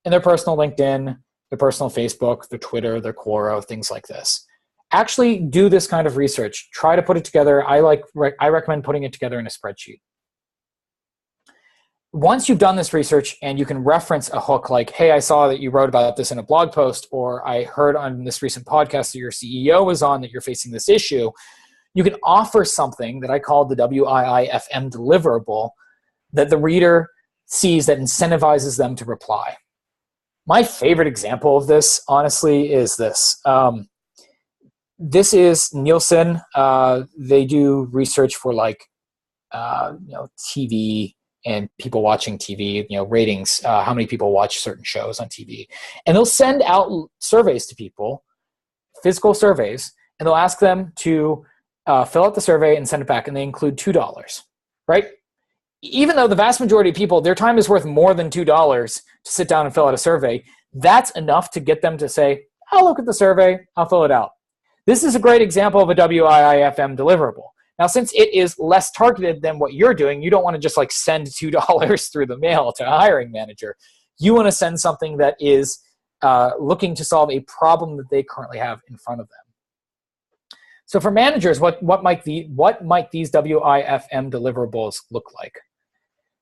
And their personal LinkedIn, their personal Facebook, their Twitter, their Quora, things like this. Actually do this kind of research. Try to put it together. I recommend putting it together in a spreadsheet. Once you've done this research and you can reference a hook like, hey, I saw that you wrote about this in a blog post, or I heard on this recent podcast that your CEO was on that you're facing this issue, you can offer something that I call the WIIFM deliverable that the reader sees that incentivizes them to reply. My favorite example of this, honestly, is this. This is Nielsen. They do research for TV and people watching TV, ratings, how many people watch certain shows on TV. And they'll send out surveys to people, physical surveys, and they'll ask them to fill out the survey and send it back, and they include $2, right? Even though the vast majority of people, their time is worth more than $2 to sit down and fill out a survey, that's enough to get them to say, I'll look at the survey, I'll fill it out. This is a great example of a WIIFM deliverable. Now, since it is less targeted than what you're doing, you don't want to just send $2 through the mail to a hiring manager. You want to send something that is looking to solve a problem that they currently have in front of them. So for managers, what might these WIIFM deliverables look like?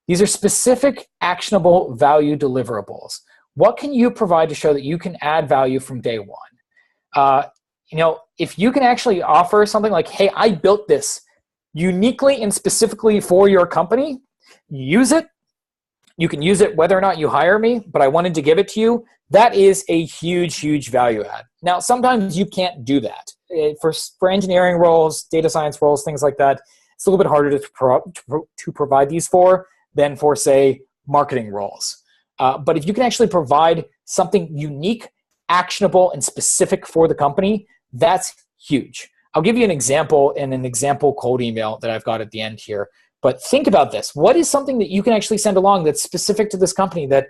These are specific, actionable value deliverables. What can you provide to show that you can add value from day one? If you can actually offer something like, hey, I built this uniquely and specifically for your company, use it. You can use it whether or not you hire me, but I wanted to give it to you. That is a huge, huge value add. Now, sometimes you can't do that. For engineering roles, data science roles, things like that, it's a little bit harder to provide these for than for, say, marketing roles. But if you can actually provide something unique, actionable, and specific for the company, that's huge. I'll give you an example in an example cold email that I've got at the end here. But think about this. What is something that you can actually send along that's specific to this company that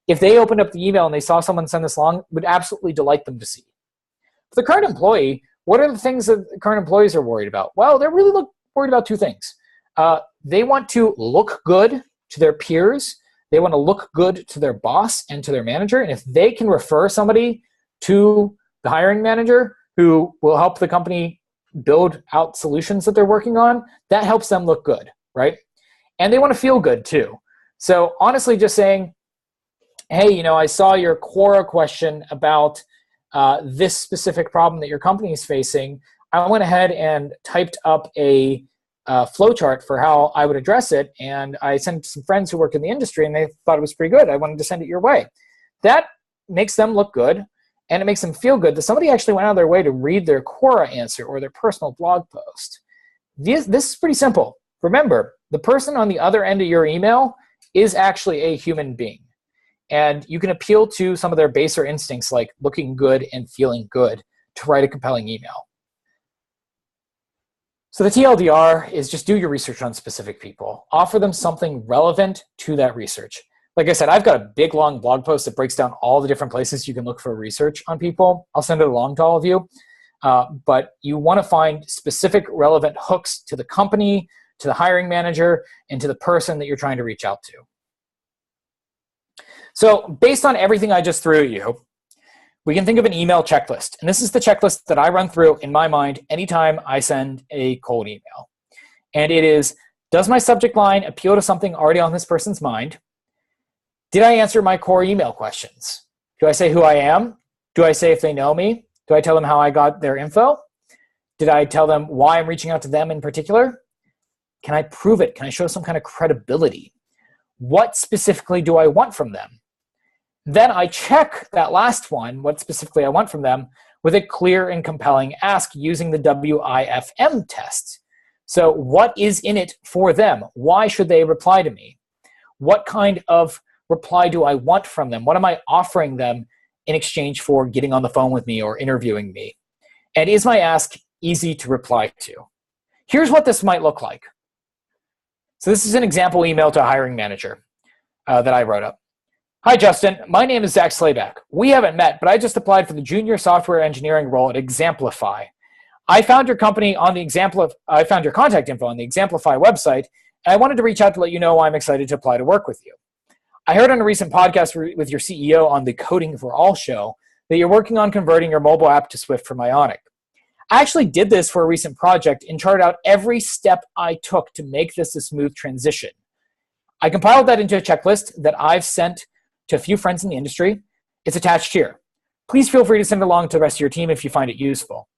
if they opened up the email and they saw someone send this along, would absolutely delight them to see? For the current employee, what are the things that the current employees are worried about? Well, they're really worried about two things. They want to look good to their peers. They want to look good to their boss and to their manager. And if they can refer somebody to the hiring manager who will help the company build out solutions that they're working on, that helps them look good, right? And they want to feel good too. So honestly, just saying, hey, I saw your Quora question about this specific problem that your company is facing. I went ahead and typed up a flowchart for how I would address it, and I sent it to some friends who work in the industry, and they thought it was pretty good. I wanted to send it your way. That makes them look good, and it makes them feel good that somebody actually went out of their way to read their Quora answer or their personal blog post. This is pretty simple. Remember, the person on the other end of your email is actually a human being. And you can appeal to some of their baser instincts like looking good and feeling good to write a compelling email. So the TLDR is just do your research on specific people. Offer them something relevant to that research. Like I said, I've got a big, long blog post that breaks down all the different places you can look for research on people. I'll send it along to all of you. But you want to find specific, relevant hooks to the company, to the hiring manager, and to the person that you're trying to reach out to. So based on everything I just threw at you, we can think of an email checklist. And this is the checklist that I run through in my mind anytime I send a cold email. And it is, does my subject line appeal to something already on this person's mind? Did I answer my core email questions? Do I say who I am? Do I say if they know me? Do I tell them how I got their info? Did I tell them why I'm reaching out to them in particular? Can I prove it? Can I show some kind of credibility? What specifically do I want from them? Then I check that last one, what specifically I want from them, with a clear and compelling ask using the WIFM test. So what is in it for them? Why should they reply to me? What kind of reply do I want from them? What am I offering them in exchange for getting on the phone with me or interviewing me? And is my ask easy to reply to? Here's what this might look like. So this is an example email to a hiring manager that I wrote up. Hi, Justin. My name is Zach Slayback. We haven't met, but I just applied for the junior software engineering role at Exemplify. I found your company on the I found your contact info on the Exemplify website, and I wanted to reach out to let you know why I'm excited to apply to work with you. I heard on a recent podcast with your CEO on the Coding for All show that you're working on converting your mobile app to Swift from Ionic. I actually did this for a recent project and charted out every step I took to make this a smooth transition. I compiled that into a checklist that I've sent to a few friends in the industry. It's attached here. Please feel free to send it along to the rest of your team if you find it useful.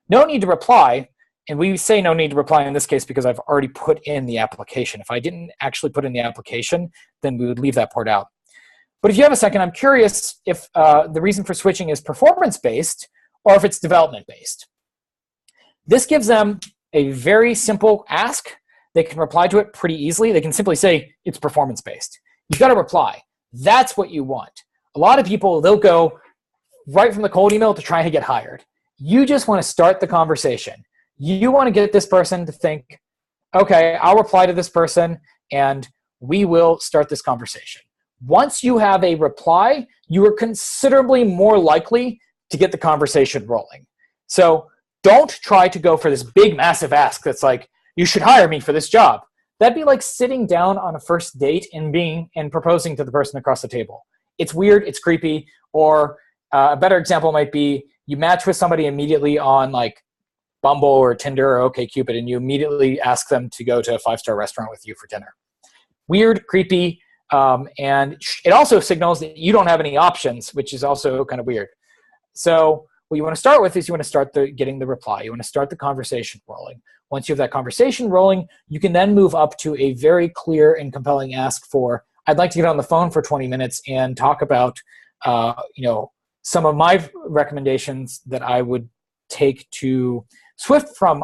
No need to reply, and we say no need to reply in this case because I've already put in the application. If I didn't actually put in the application, then we would leave that part out. But if you have a second, I'm curious if the reason for switching is performance-based or if it's development-based. This gives them a very simple ask. They can reply to it pretty easily. They can simply say it's performance-based. You've got to reply. That's what you want. A lot of people, they'll go right from the cold email to trying to get hired. You just want to start the conversation. You want to get this person to think, okay, I'll reply to this person and we will start this conversation. Once you have a reply, you are considerably more likely to get the conversation rolling. So don't try to go for this big, massive ask that's like, you should hire me for this job. That'd be like sitting down on a first date and proposing to the person across the table. It's weird, it's creepy, or a better example might be you match with somebody immediately on like Bumble or Tinder or OkCupid, and you immediately ask them to go to a 5-star restaurant with you for dinner. Weird, creepy, and it also signals that you don't have any options, which is also kind of weird. So what you want to start with is you want to start getting the reply. You want to start the conversation rolling. Once you have that conversation rolling, you can then move up to a very clear and compelling ask for, I'd like to get on the phone for 20 minutes and talk about, some of my recommendations that I would take to switch from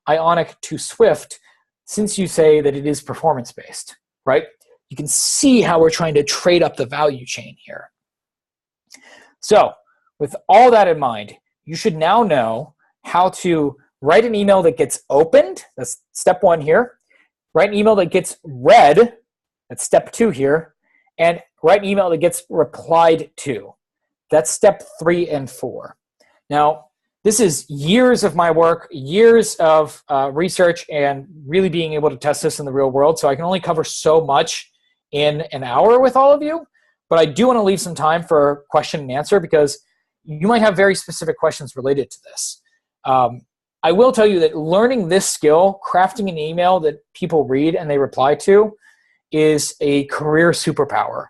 Ionic to Swift, since you say that it is performance-based, right? You can see how we're trying to trade up the value chain here. So with all that in mind, you should now know how to write an email that gets opened. That's step 1 here. Write an email that gets read. That's step 2 here. And write an email that gets replied to. That's step 3 and 4. Now, this is years of my work, years of research, and really being able to test this in the real world. So I can only cover so much in an hour with all of you. But I do want to leave some time for question and answer because you might have very specific questions related to this. I will tell you that learning this skill, crafting an email that people read and they reply to, is a career superpower.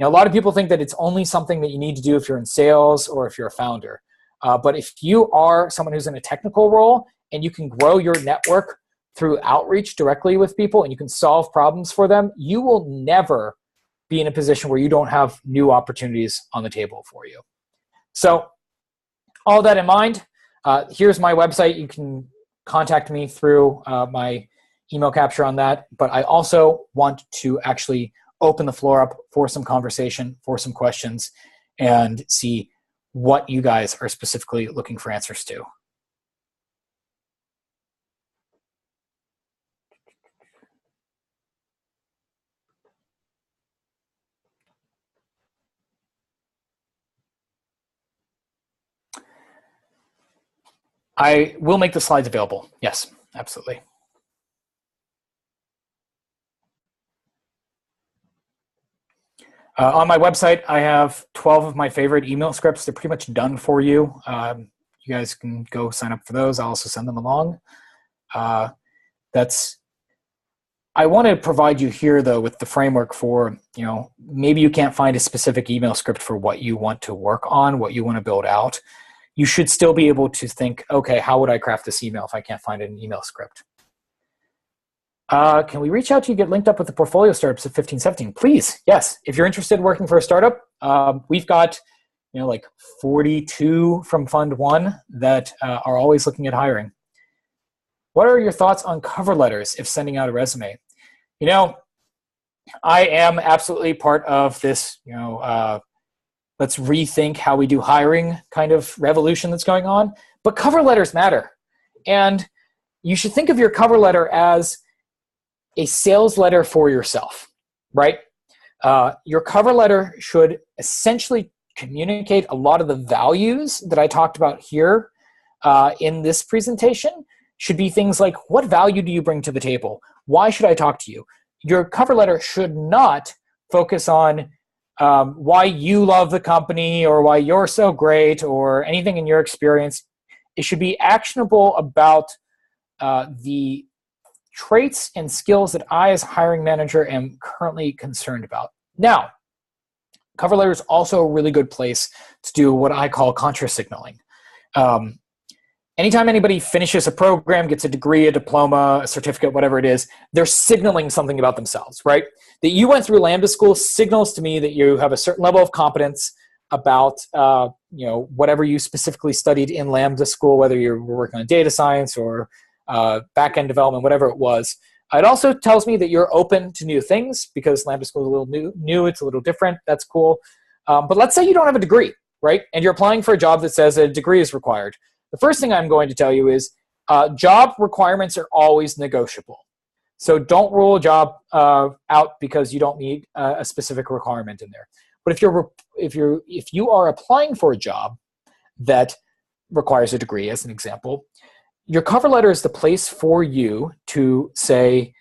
A lot of people think that it's only something that you need to do if you're in sales or if you're a founder. But if you are someone who's in a technical role and you can grow your network through outreach directly with people and you can solve problems for them, you will never be in a position where you don't have new opportunities on the table for you. So all that in mind, here's my website. You can contact me through my email capture on that. But I also want to actually open the floor up for some conversation, for some questions, and see what you guys are specifically looking for answers to. I will make the slides available. Yes, absolutely. On my website, I have 12 of my favorite email scripts. They're pretty much done for you. You guys can go sign up for those. I'll also send them along. I want to provide you here, though, with the framework for, maybe you can't find a specific email script for what you want to work on, what you want to build out. You should still be able to think, okay, how would I craft this email if I can't find an email script? Can we reach out to you, get linked up with the portfolio startups at 1517? Please, yes. If you're interested in working for a startup, we've got like 42 from Fund 1 that are always looking at hiring. What are your thoughts on cover letters if sending out a resume? I am absolutely part of this, let's rethink how we do hiring kind of revolution that's going on. But cover letters matter. And you should think of your cover letter as a sales letter for yourself, right? Your cover letter should essentially communicate a lot of the values that I talked about here in this presentation. Should be things like, what value do you bring to the table? Why should I talk to you? Your cover letter should not focus on why you love the company or why you're so great or anything in your experience. It should be actionable about the traits and skills that I, as a hiring manager, am currently concerned about. Now, cover letter is also a really good place to do what I call contra-signaling. Anytime anybody finishes a program, gets a degree, a diploma, a certificate, whatever it is, they're signaling something about themselves, right? That you went through Lambda school signals to me that you have a certain level of competence about whatever you specifically studied in Lambda school, whether you were working on data science or back-end development, whatever it was. It also tells me that you're open to new things because Lambda school is a little new, it's a little different. That's cool. But let's say you don't have a degree, right? And you're applying for a job that says a degree is required. The first thing I'm going to tell you is job requirements are always negotiable. So don't rule a job out because you don't meet a specific requirement in there. But if you are applying for a job that requires a degree, as an example, your cover letter is the place for you to say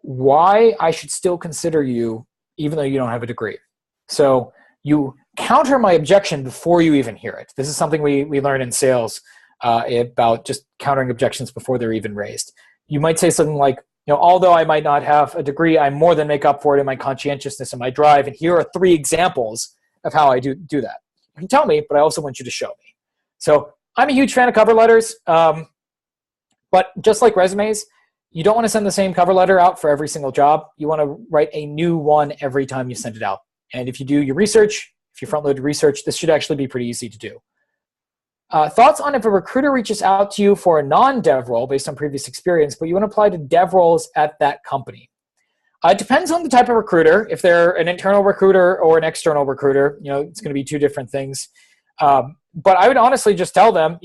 why I should still consider you even though you don't have a degree. So you counter my objection before you even hear it. This is something we learn in sales about just countering objections before they're even raised. You might say something like, although I might not have a degree, I more than make up for it in my conscientiousness and my drive. And here are 3 examples of how I do that. You can tell me, but I also want you to show me. So I'm a huge fan of cover letters, but just like resumes, you don't want to send the same cover letter out for every single job. You want to write a new one every time you send it out. And if you do your research, if you front-load research, this should actually be pretty easy to do. Thoughts on if a recruiter reaches out to you for a non-dev role based on previous experience, but you want to apply to dev roles at that company? It depends on the type of recruiter. If they're an internal recruiter or an external recruiter, it's going to be 2 different things. But I would honestly just tell them,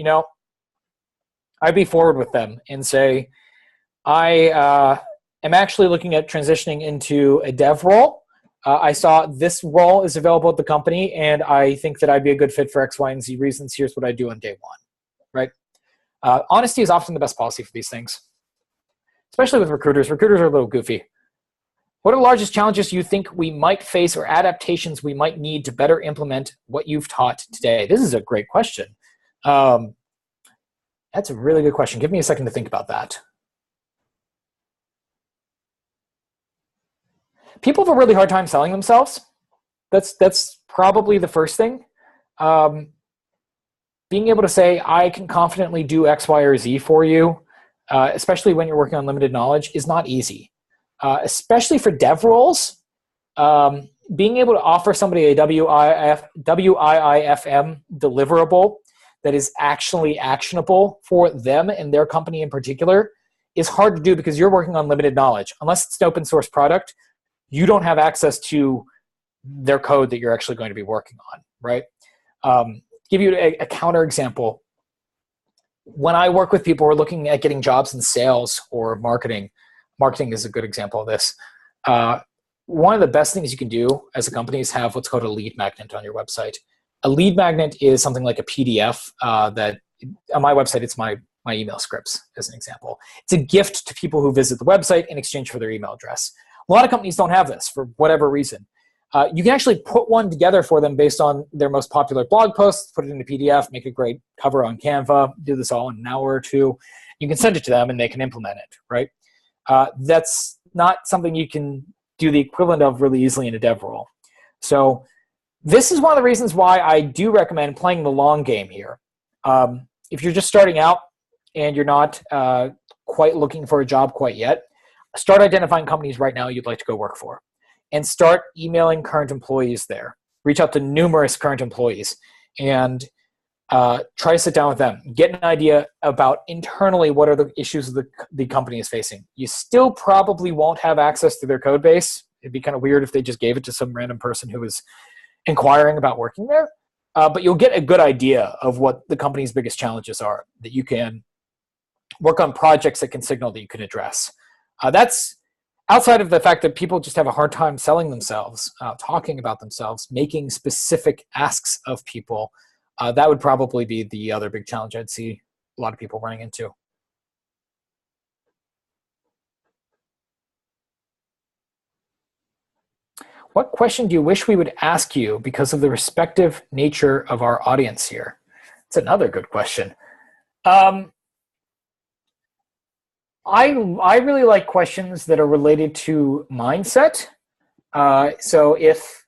I'd be forward with them and say, I am actually looking at transitioning into a dev role. I saw this role is available at the company, and I think that I'd be a good fit for X, Y, and Z reasons. Here's what I do on day one, right? Honesty is often the best policy for these things, especially with recruiters. Recruiters are a little goofy. What are the largest challenges you think we might face or adaptations we might need to better implement what you've taught today? This is a great question. That's a really good question. Give me a second to think about that. People have a really hard time selling themselves. That's probably the first thing. Being able to say, I can confidently do X, Y, or Z for you, especially when you're working on limited knowledge, is not easy. Especially for dev roles, being able to offer somebody a WIIFM deliverable that is actually actionable for them and their company in particular is hard to do because you're working on limited knowledge. Unless it's an open source product, you don't have access to their code that you're actually going to be working on, right? Give you a counter example. When I work with people who are looking at getting jobs in sales or marketing is a good example of this. One of the best things you can do as a company is have what's called a lead magnet on your website. A lead magnet is something like a PDF that on my website, it's my email scripts as an example. It's a gift to people who visit the website in exchange for their email address. A lot of companies don't have this for whatever reason. You can actually put one together for them based on their most popular blog posts, put it in a PDF, make a great cover on Canva, do this all in an hour or two. You can send it to them and they can implement it, right? That's not something you can do the equivalent of really easily in a dev role. So this is one of the reasons why I do recommend playing the long game here. If you're just starting out and you're not quite looking for a job quite yet, start identifying companies right now you'd like to go work for and start emailing current employees there. Reach out to numerous current employees and try to sit down with them. Get an idea about internally what are the issues the company is facing. You still probably won't have access to their code base. It'd be kind of weird if they just gave it to some random person who was inquiring about working there. But you'll get a good idea of what the company's biggest challenges are that you can work on projects that can signal that you can address. That's outside of the fact that people just have a hard time selling themselves, talking about themselves, making specific asks of people. That would probably be the other big challenge I'd see a lot of people running into. What question do you wish we would ask you because of the respective nature of our audience here? It's another good question. I really like questions that are related to mindset. So if,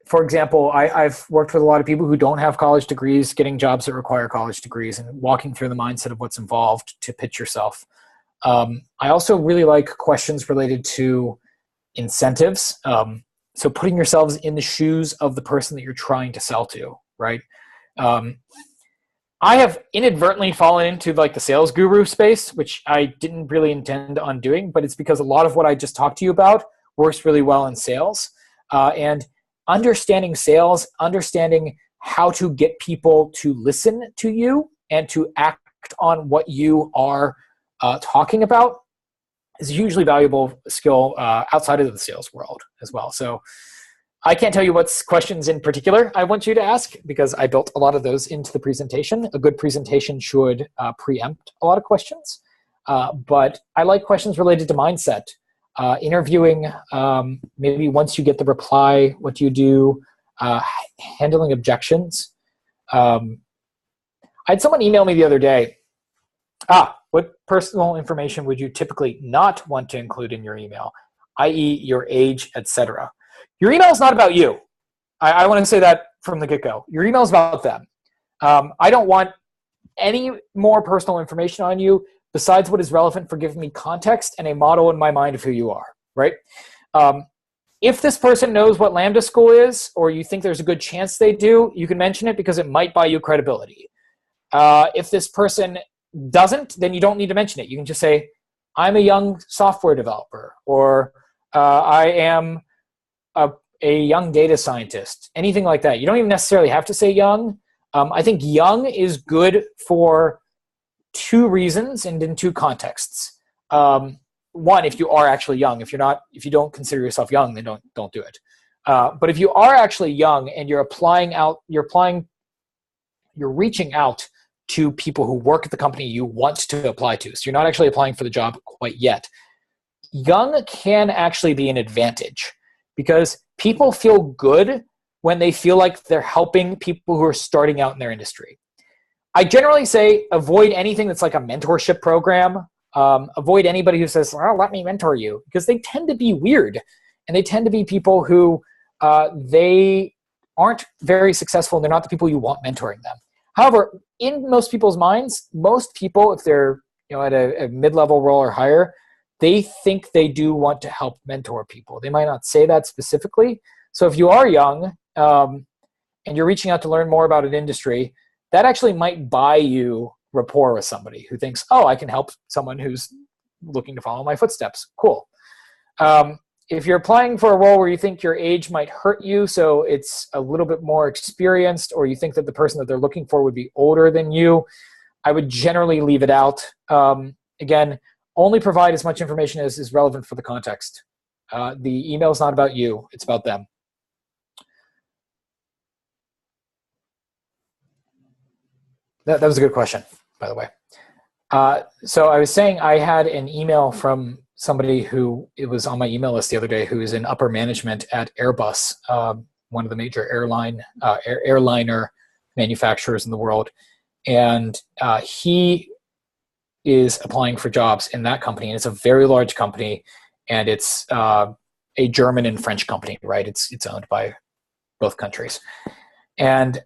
for example, I've worked with a lot of people who don't have college degrees, getting jobs that require college degrees and walking through the mindset of what's involved to pitch yourself. I also really like questions related to incentives. So putting yourselves in the shoes of the person that you're trying to sell to, right? I have inadvertently fallen into like the sales guru space, which I didn't really intend on doing, but it's because a lot of what I just talked to you about works really well in sales. And understanding sales, understanding how to get people to listen to you and to act on what you are talking about is a hugely valuable skill outside of the sales world as well. So I can't tell you what questions in particular I want you to ask because I built a lot of those into the presentation. A good presentation should preempt a lot of questions. But I like questions related to mindset. Interviewing, maybe once you get the reply, what do you do? Handling objections. I had someone email me the other day. What personal information would you typically not want to include in your email, i.e. your age, etc.? Your email is not about you. I want to say that from the get-go. Your email is about them. I don't want any more personal information on you besides what is relevant for giving me context and a model in my mind of who you are, right? If this person knows what Lambda School is, or you think there's a good chance they do, you can mention it because it might buy you credibility. If this person doesn't, then you don't need to mention it. You can just say, I'm a young software developer, or I am a young data scientist, anything like that. You don't even necessarily have to say young. I think young is good for two reasons and in two contexts. One, if you are actually young. If you don't consider yourself young, then don't do it. But if you are actually young and you're reaching out to people who work at the company you want to apply to. So you're not actually applying for the job quite yet. Young can actually be an advantage because people feel good when they feel like they're helping people who are starting out in their industry. I generally say avoid anything that's like a mentorship program. Avoid anybody who says, "Oh, let me mentor you," because they tend to be weird, and they tend to be people who they aren't very successful, and they're not the people you want mentoring them. However, in most people's minds, most people, if they're at a mid-level role or higher, they think they do want to help mentor people. They might not say that specifically. So if you are young and you're reaching out to learn more about an industry, that actually might buy you rapport with somebody who thinks, oh, I can help someone who's looking to follow my footsteps. Cool. If you're applying for a role where you think your age might hurt you, so it's a little bit more experienced, or you think that the person that they're looking for would be older than you, I would generally leave it out. Again, only provide as much information as is relevant for the context. The email is not about you, it's about them. That was a good question, by the way. So I was saying I had an email from somebody who it was on my email list the other day who is in upper management at Airbus, one of the major airliner manufacturers in the world. And he is applying for jobs in that company. And it's a very large company. And it's a German and French company, right? It's owned by both countries. And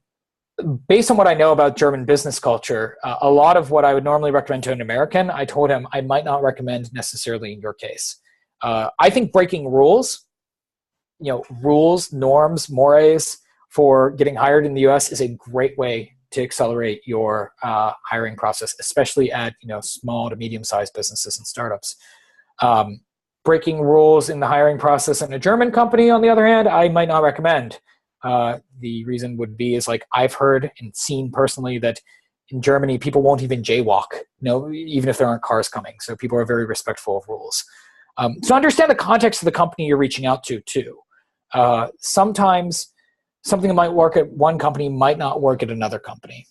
based on what I know about German business culture, a lot of what I would normally recommend to an American, I told him I might not recommend necessarily in your case. I think breaking rules, rules, norms, mores for getting hired in the US is a great way to accelerate your hiring process, especially at small to medium-sized businesses and startups. Breaking rules in the hiring process in a German company, on the other hand, I might not recommend. The reason would be is like I've heard and seen personally that in Germany people won't even jaywalk, even if there aren't cars coming. So people are very respectful of rules. So understand the context of the company you're reaching out to too. Sometimes something that might work at one company might not work at another company.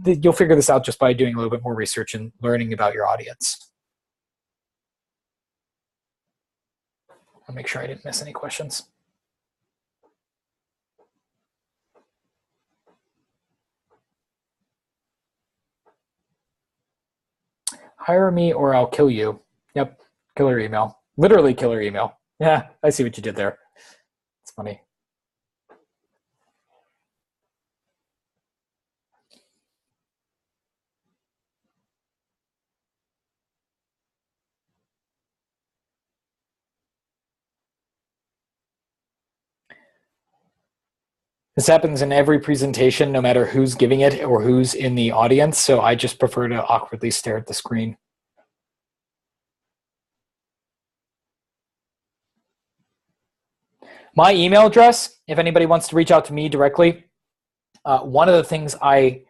You'll figure this out just by doing a little bit more research and learning about your audience. I'll make sure I didn't miss any questions. Hire me or I'll kill you. Yep, killer email. Literally killer email. Yeah, I see what you did there. It's funny. This happens in every presentation, no matter who's giving it or who's in the audience, so I just prefer to awkwardly stare at the screen. My email address, if anybody wants to reach out to me directly, one of the things I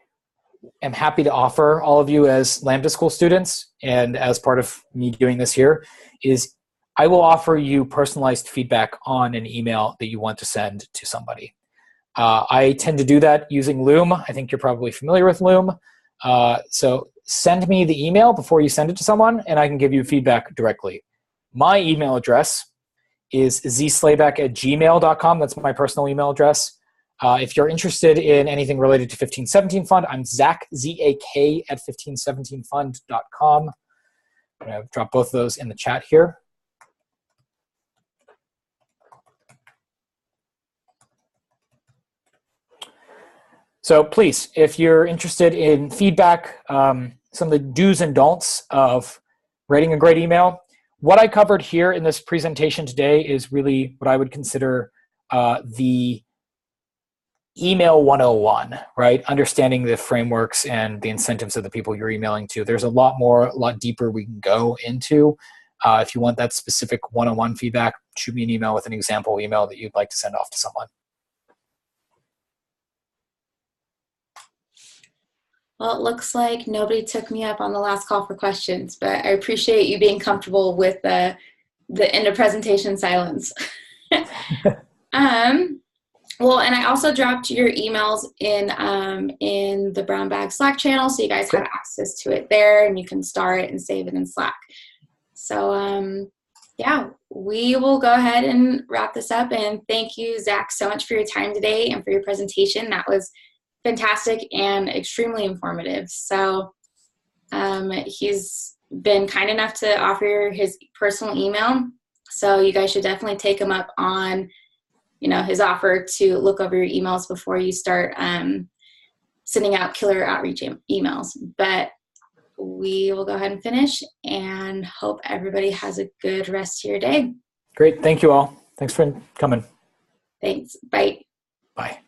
am happy to offer all of you as Lambda School students, and as part of me doing this here, is I will offer you personalized feedback on an email that you want to send to somebody. I tend to do that using Loom. I think you're probably familiar with Loom. So send me the email before you send it to someone, and I can give you feedback directly. My email address is zslayback@gmail.com. That's my personal email address. If you're interested in anything related to 1517 Fund, I'm Zach, Z-A-K, at 1517fund.com. I'm going to drop both of those in the chat here. So please, if you're interested in feedback, some of the do's and don'ts of writing a great email, what I covered here in this presentation today is really what I would consider the email 101, right? Understanding the frameworks and the incentives of the people you're emailing to. There's a lot deeper we can go into. If you want that specific one-on-one feedback, shoot me an email with an example email that you'd like to send off to someone. Well, it looks like nobody took me up on the last call for questions, but I appreciate you being comfortable with the end of presentation silence. um, well, and I also dropped your emails in the Brown Bag Slack channel, so you guys have access to it there, and you can star it and save it in Slack. So yeah, we will go ahead and wrap this up. And thank you, Zach, so much for your time today and for your presentation. That was fantastic and extremely informative. So he's been kind enough to offer his personal email. So you guys should definitely take him up on, his offer to look over your emails before you start sending out killer outreach emails. But we will go ahead and finish and hope everybody has a good rest of your day. Great. Thank you all. Thanks for coming. Thanks. Bye. Bye.